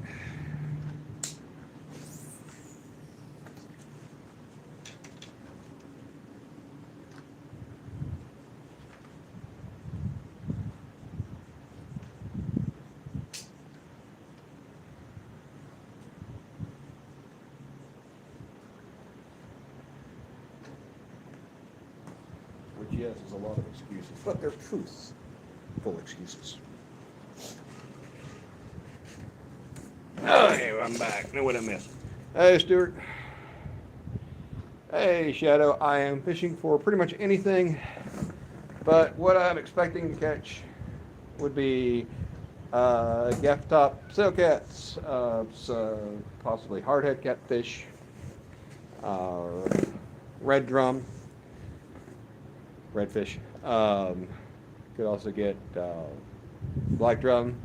Which, yes, is a lot of excuses, but they're truthful excuses. Okay, I'm back. Know what I missed. Hey, Stuart. Hey, Shadow. I am fishing for pretty much anything, but what I'm expecting to catch would be gaff top sailcats, possibly hardhead catfish, red drum, redfish. Could also get black drum,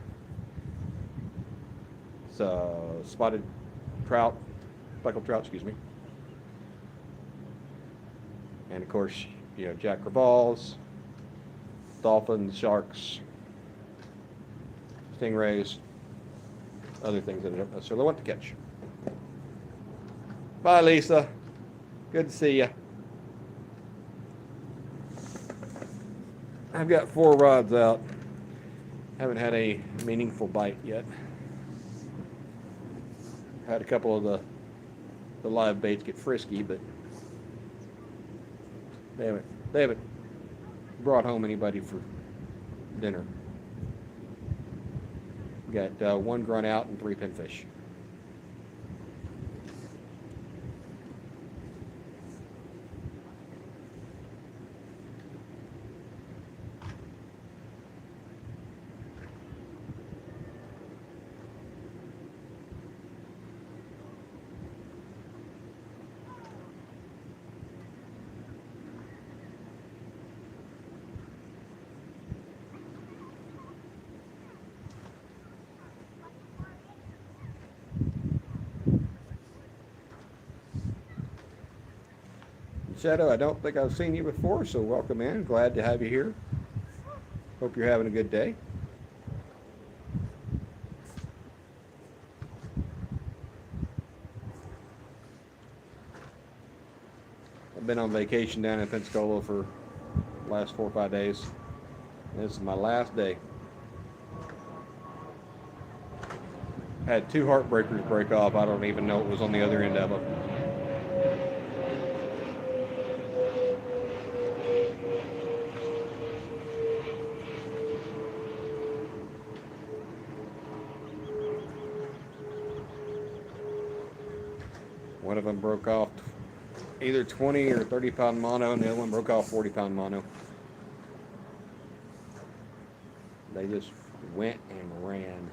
spotted trout, speckled trout, excuse me. And of course, you know, jack crevalles, dolphins, sharks, stingrays, other things that I don't necessarily want to catch. Bye, Lisa. Good to see you. I've got 4 rods out. Haven't had a meaningful bite yet. Had a couple of the live baits get frisky, but they haven't brought home anybody for dinner. Got 1 grunt out and 3 pinfish. Shadow, I don't think I've seen you before, so welcome in. Glad to have you here. Hope you're having a good day. I've been on vacation down in Pensacola for the last 4 or 5 days. This is my last day. Had 2 heartbreakers break off. I don't even know what was on the other end of them. One of them broke off either 20 or 30 pound mono, and the other one broke off 40 pound mono. They just went and ran.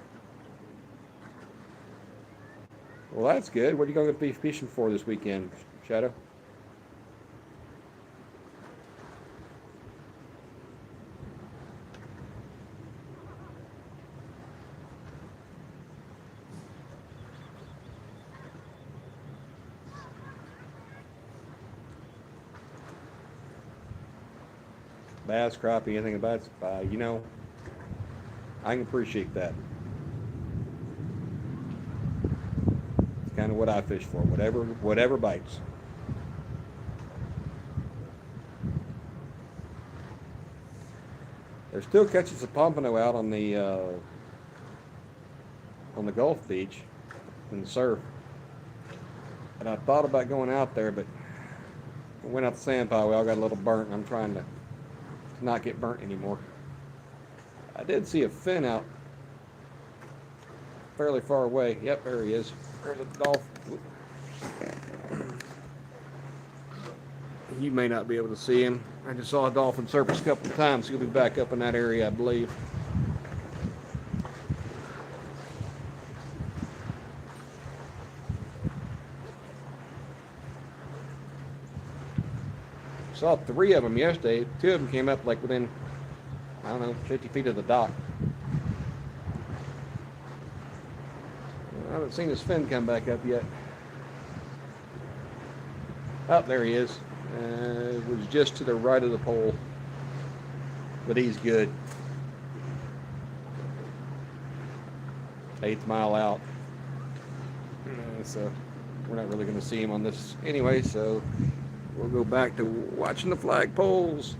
Well, that's good. What are you going to be fishing for this weekend, Shadow? bass, crappie, anything about it, you know, I can appreciate that. It's kind of what I fish for. Whatever bites. They're still catching some pompano out on the Gulf Beach in the surf. And I thought about going out there, but I went out the sand pile. We all got a little burnt, and I'm trying to not get burnt anymore. I did see a fin out fairly far away. Yep, there he is. There's a dolphin. You may not be able to see him. I just saw a dolphin surface a couple of times. He'll be back up in that area, I believe. Saw 3 of them yesterday. 2 of them came up like within, I don't know, 50 feet of the dock. I haven't seen his fin come back up yet. Oh, there he is. It was just to the right of the pole. But he's good. 8th mile out. So we're not really going to see him on this anyway, so we'll go back to watching the flagpoles.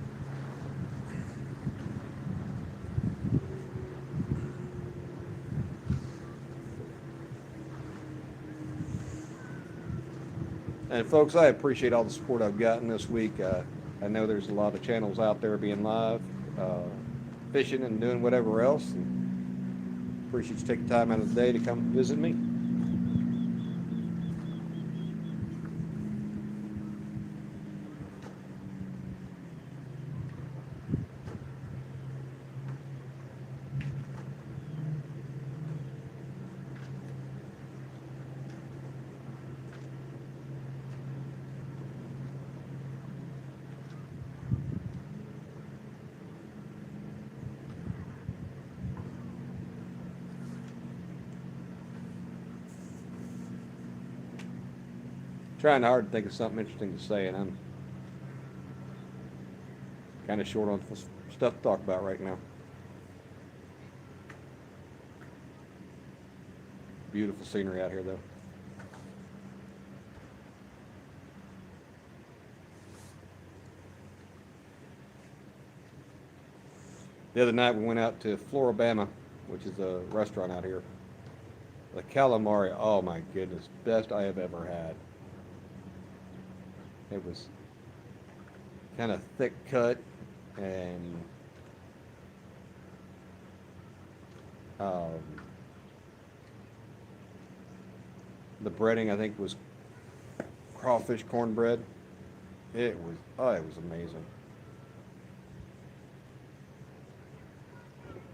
And folks, I appreciate all the support I've gotten this week. I know there's a lot of channels out there being live, fishing and doing whatever else. And appreciate you taking time out of the day to come visit me. Trying hard to think of something interesting to say, and I'm kind of short on stuff to talk about right now. Beautiful scenery out here, though. The other night we went out to Floribama, which is a restaurant out here. The calamari, oh my goodness, best I have ever had. It was kind of thick cut, and the breading I think was crawfish cornbread. It was amazing.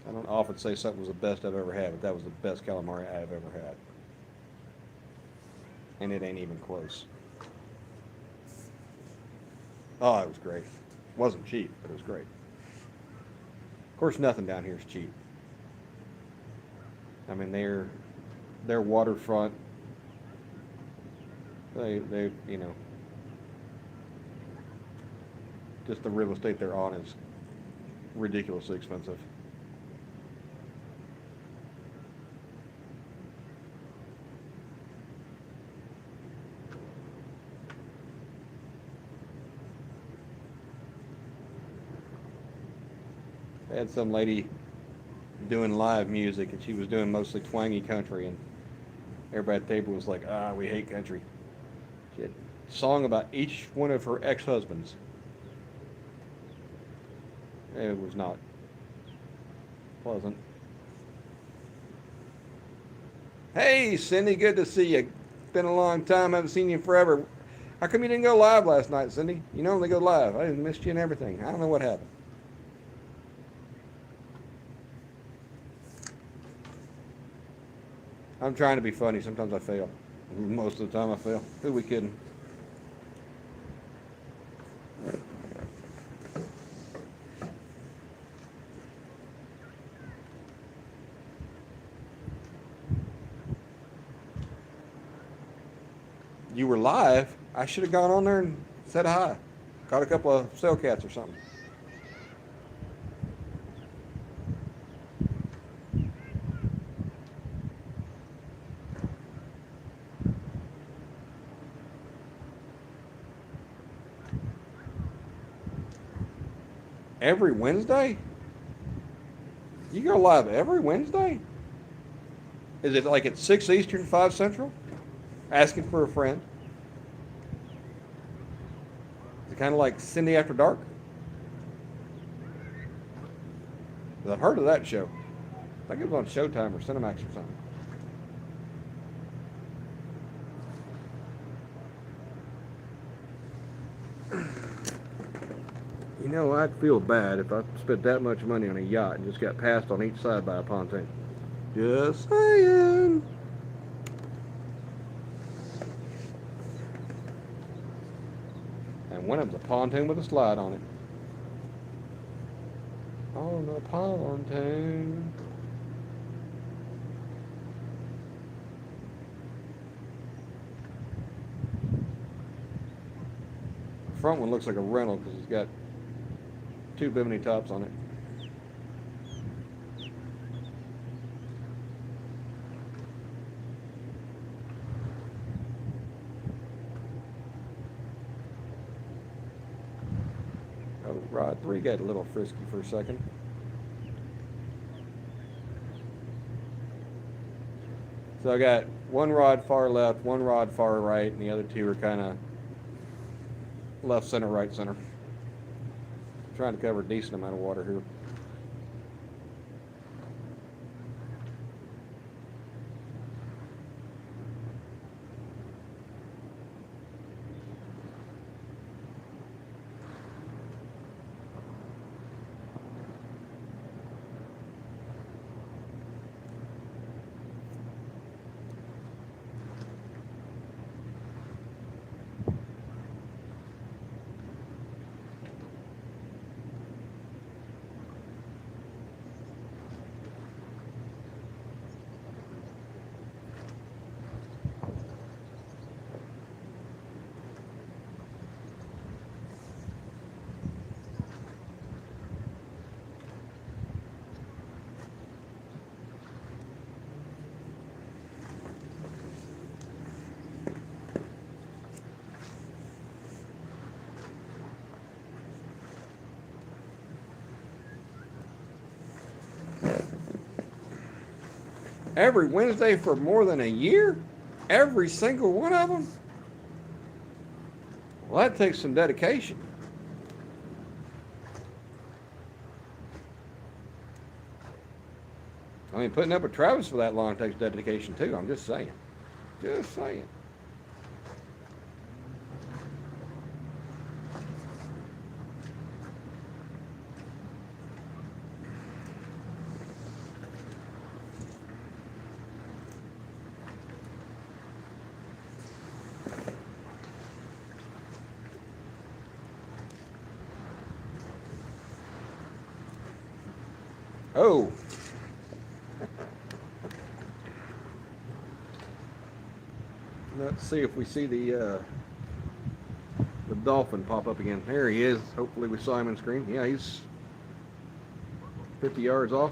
I don't often say something was the best I've ever had, but that was the best calamari I've ever had. And it ain't even close. Oh, it was great. It wasn't cheap, but it was great. Of course, nothing down here is cheap. I mean, they're waterfront. They you know, just the real estate they're on is ridiculously expensive. I had some lady doing live music, and she was doing mostly twangy country, and everybody at the table was like, we hate country. She had a song about each one of her ex-husbands. It was not pleasant. Hey, Cindy, good to see you. Been a long time, I haven't seen you in forever. How come you didn't go live last night, Cindy? You normally go live. I missed you and everything. I don't know what happened. I'm trying to be funny. Sometimes I fail. Most of the time I fail. Who we kidding? You were live. I should have gone on there and said hi. Caught a couple of sail cats or something. Every Wednesday? You go live every Wednesday? Is it like at 6 Eastern, 5 Central? Asking for a friend? Is it kind of like Cindy After Dark? 'Cause I've heard of that show. I think it was on Showtime or Cinemax or something. You know, I'd feel bad if I spent that much money on a yacht and just got passed on each side by a pontoon. Just saying. And one of them's a pontoon with a slide on it. Oh, no pontoon. The front one looks like a rental because it's got 2 bimini tops on it. Oh, rod 3 got a little frisky for a second. So I got one rod far left, one rod far right, and the other 2 are kind of left, center, right, center. Trying to cover a decent amount of water here. Every Wednesday for more than a year? Every single one of them? Well, that takes some dedication. I mean, putting up with Travis for that long takes dedication too. I'm just saying. Just saying. Oh. Let's see if we see the dolphin pop up again. There he is. Hopefully we saw him on screen. Yeah, he's 50 yards off.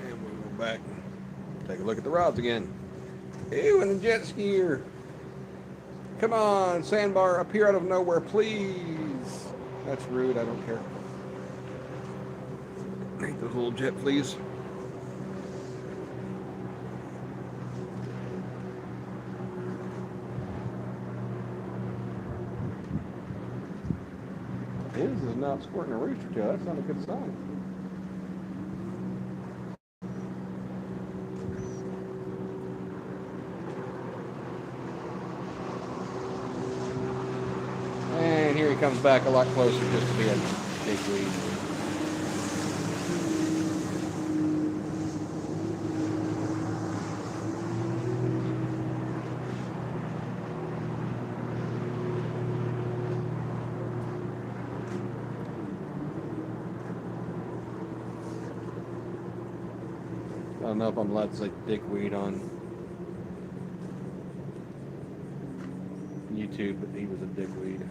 And we'll go back and take a look at the rods again. Ew, and the jet skier. Come on, sandbar, appear out of nowhere, please. That's rude, I don't care. I hate those little jet fleas. His is not squirting a rooster tail. That's not a good sign. And here he comes back a lot closer just to be a big weed. I don't know if I'm allowed to say dickweed on YouTube, but he was a dickweed.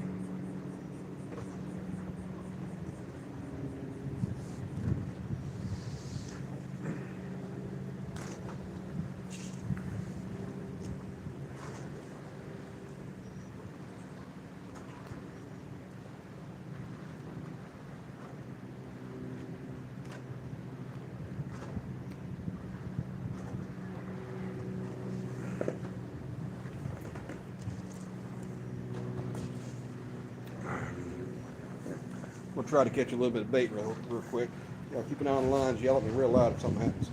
try to catch a little bit of bait real quick. Y'all keep an eye on the lines. Yell at me real loud if something happens.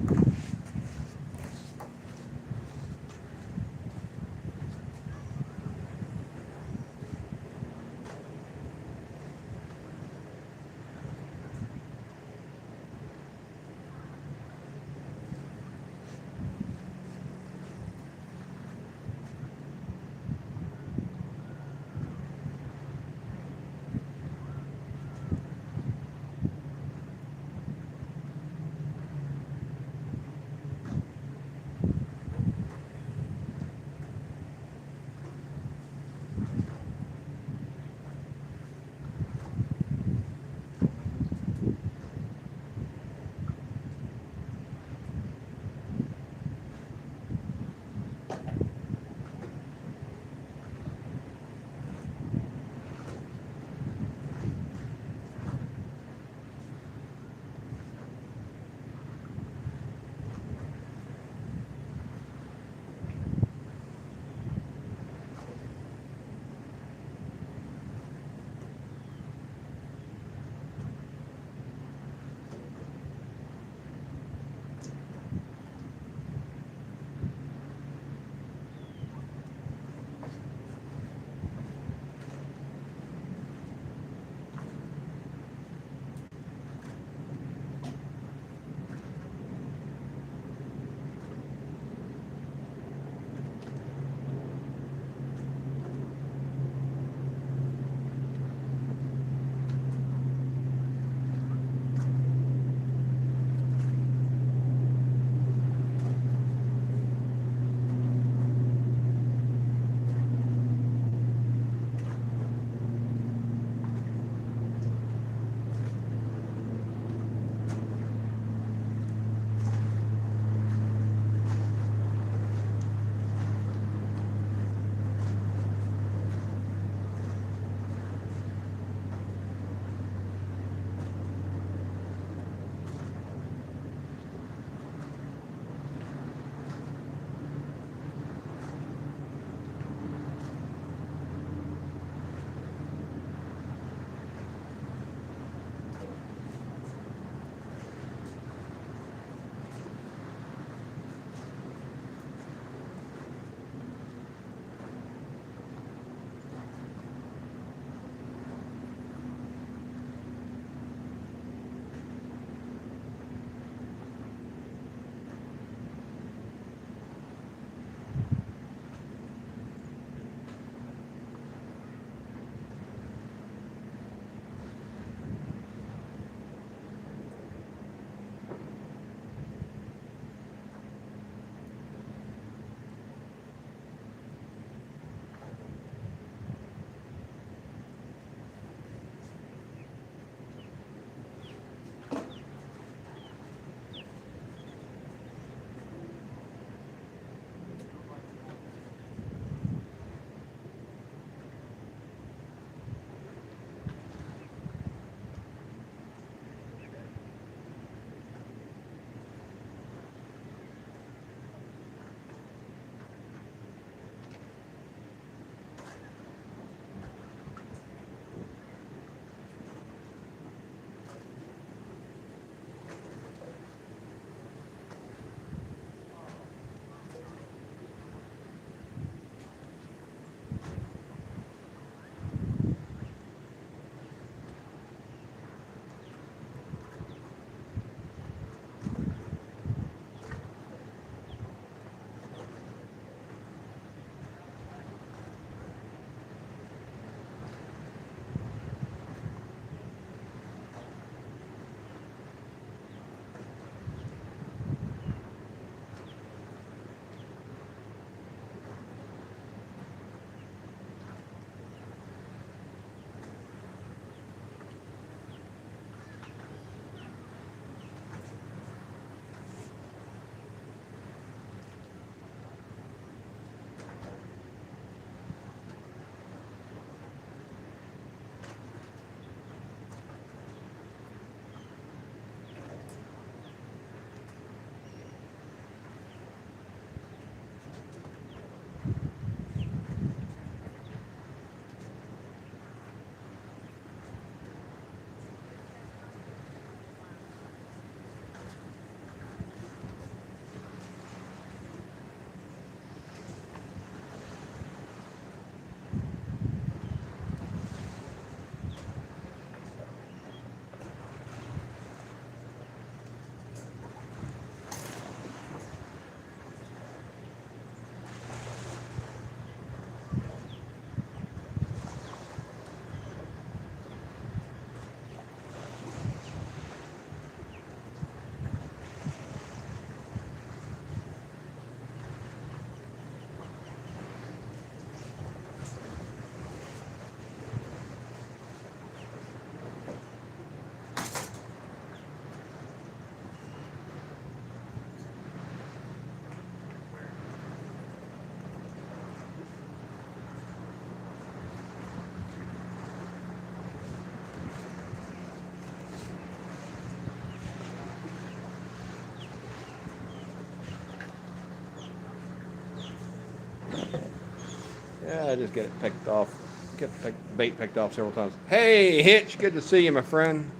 Yeah, I just get it picked off. Get the bait picked off several times. Hey, Hitch, good to see you, my friend.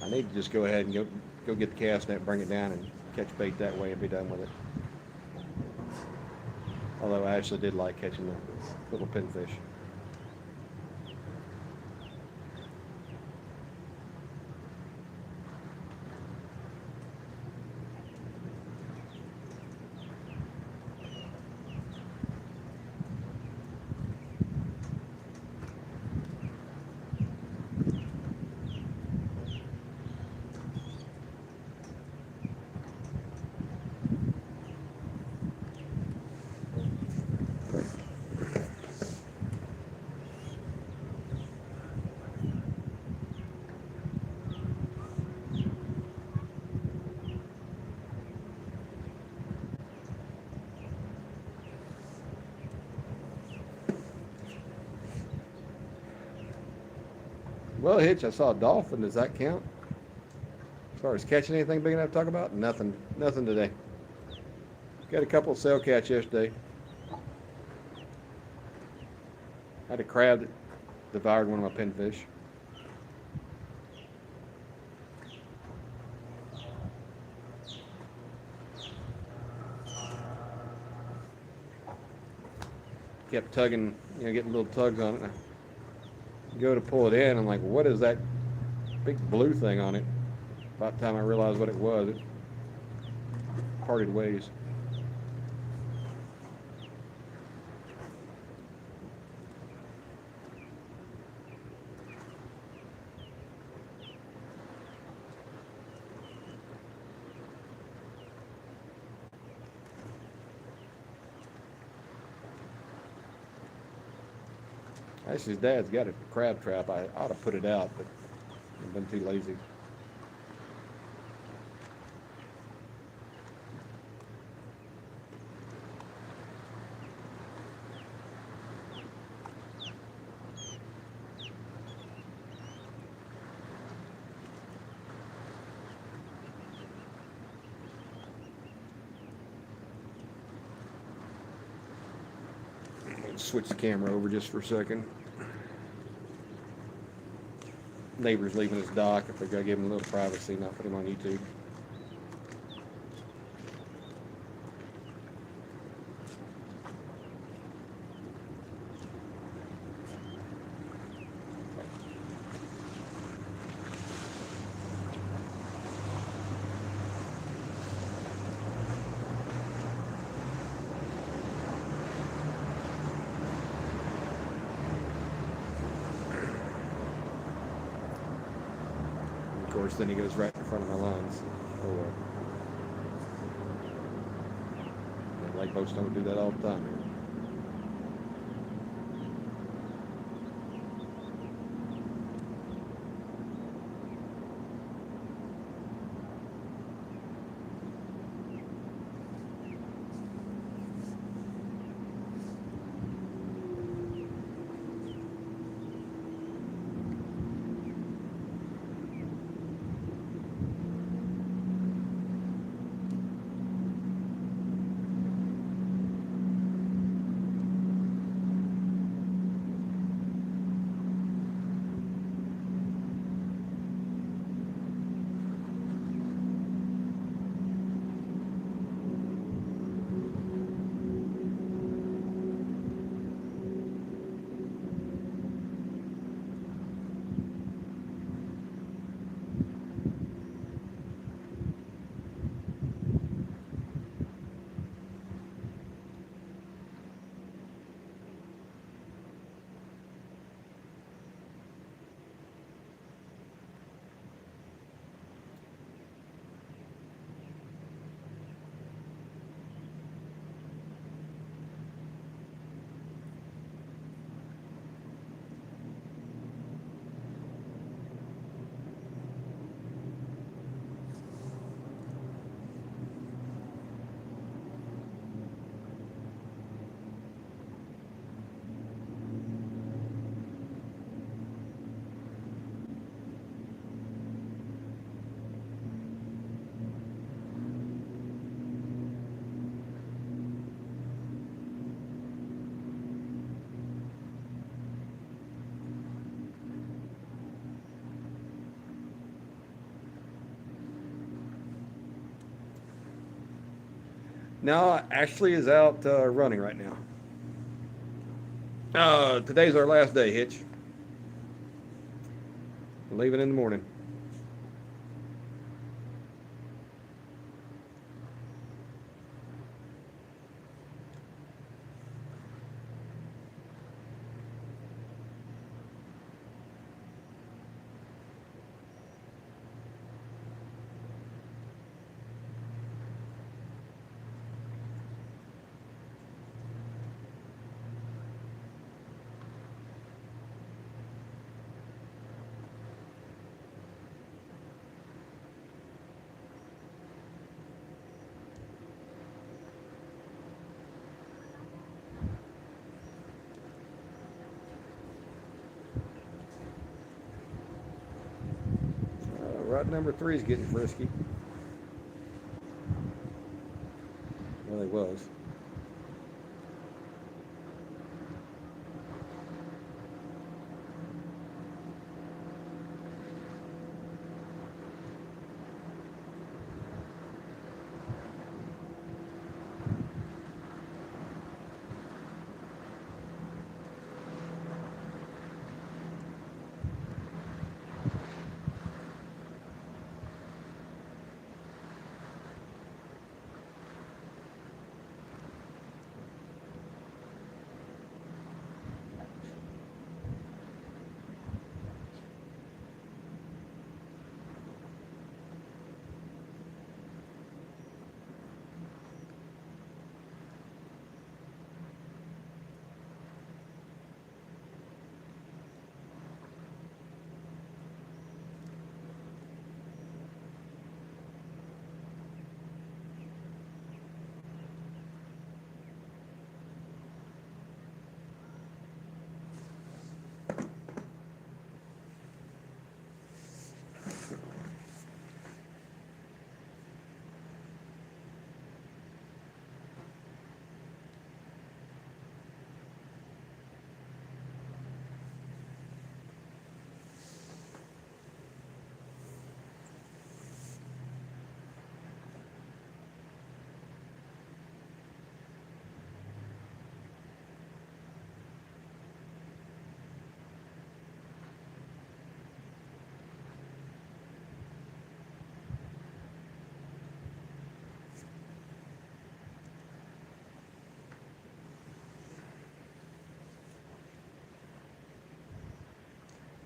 I need to just go ahead and go get the cast net, bring it down, and catch bait that way and be done with it. Although I actually did like catching the little pinfish. Well, Hitch, I saw a dolphin. Does that count? As far as catching anything big enough to talk about? Nothing. Nothing today. Got a couple of sail catch yesterday. Had a crab that devoured one of my pinfish. Kept tugging, getting little tugs on it. I go to pull it in. I'm like, what is that big blue thing on it? About the time I realized what it was, it parted ways. Actually, his dad's got a crab trap. I ought to put it out, but I've been too lazy. Switch the camera over just for a second. Neighbor's leaving his dock. If they're gonna give him a little privacy, not put him on YouTube. Of course, then he goes right in front of my lines. Lake boats don't do that all the time here. No, Ashley is out running right now. Today's our last day, Hitch. Leaving in the morning. Rod number 3 is getting frisky. Well, he was.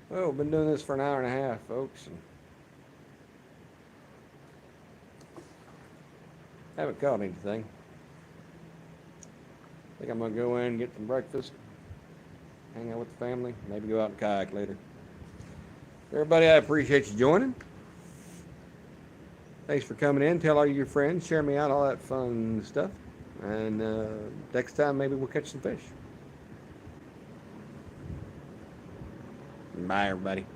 Well, we've been doing this for an hour and a half, folks, and haven't caught anything. I think I'm going to go in and get some breakfast, hang out with the family, maybe go out and kayak later. Everybody, I appreciate you joining. Thanks for coming in. Tell all your friends, share me out, all that fun stuff. And next time, maybe we'll catch some fish. Bye, everybody.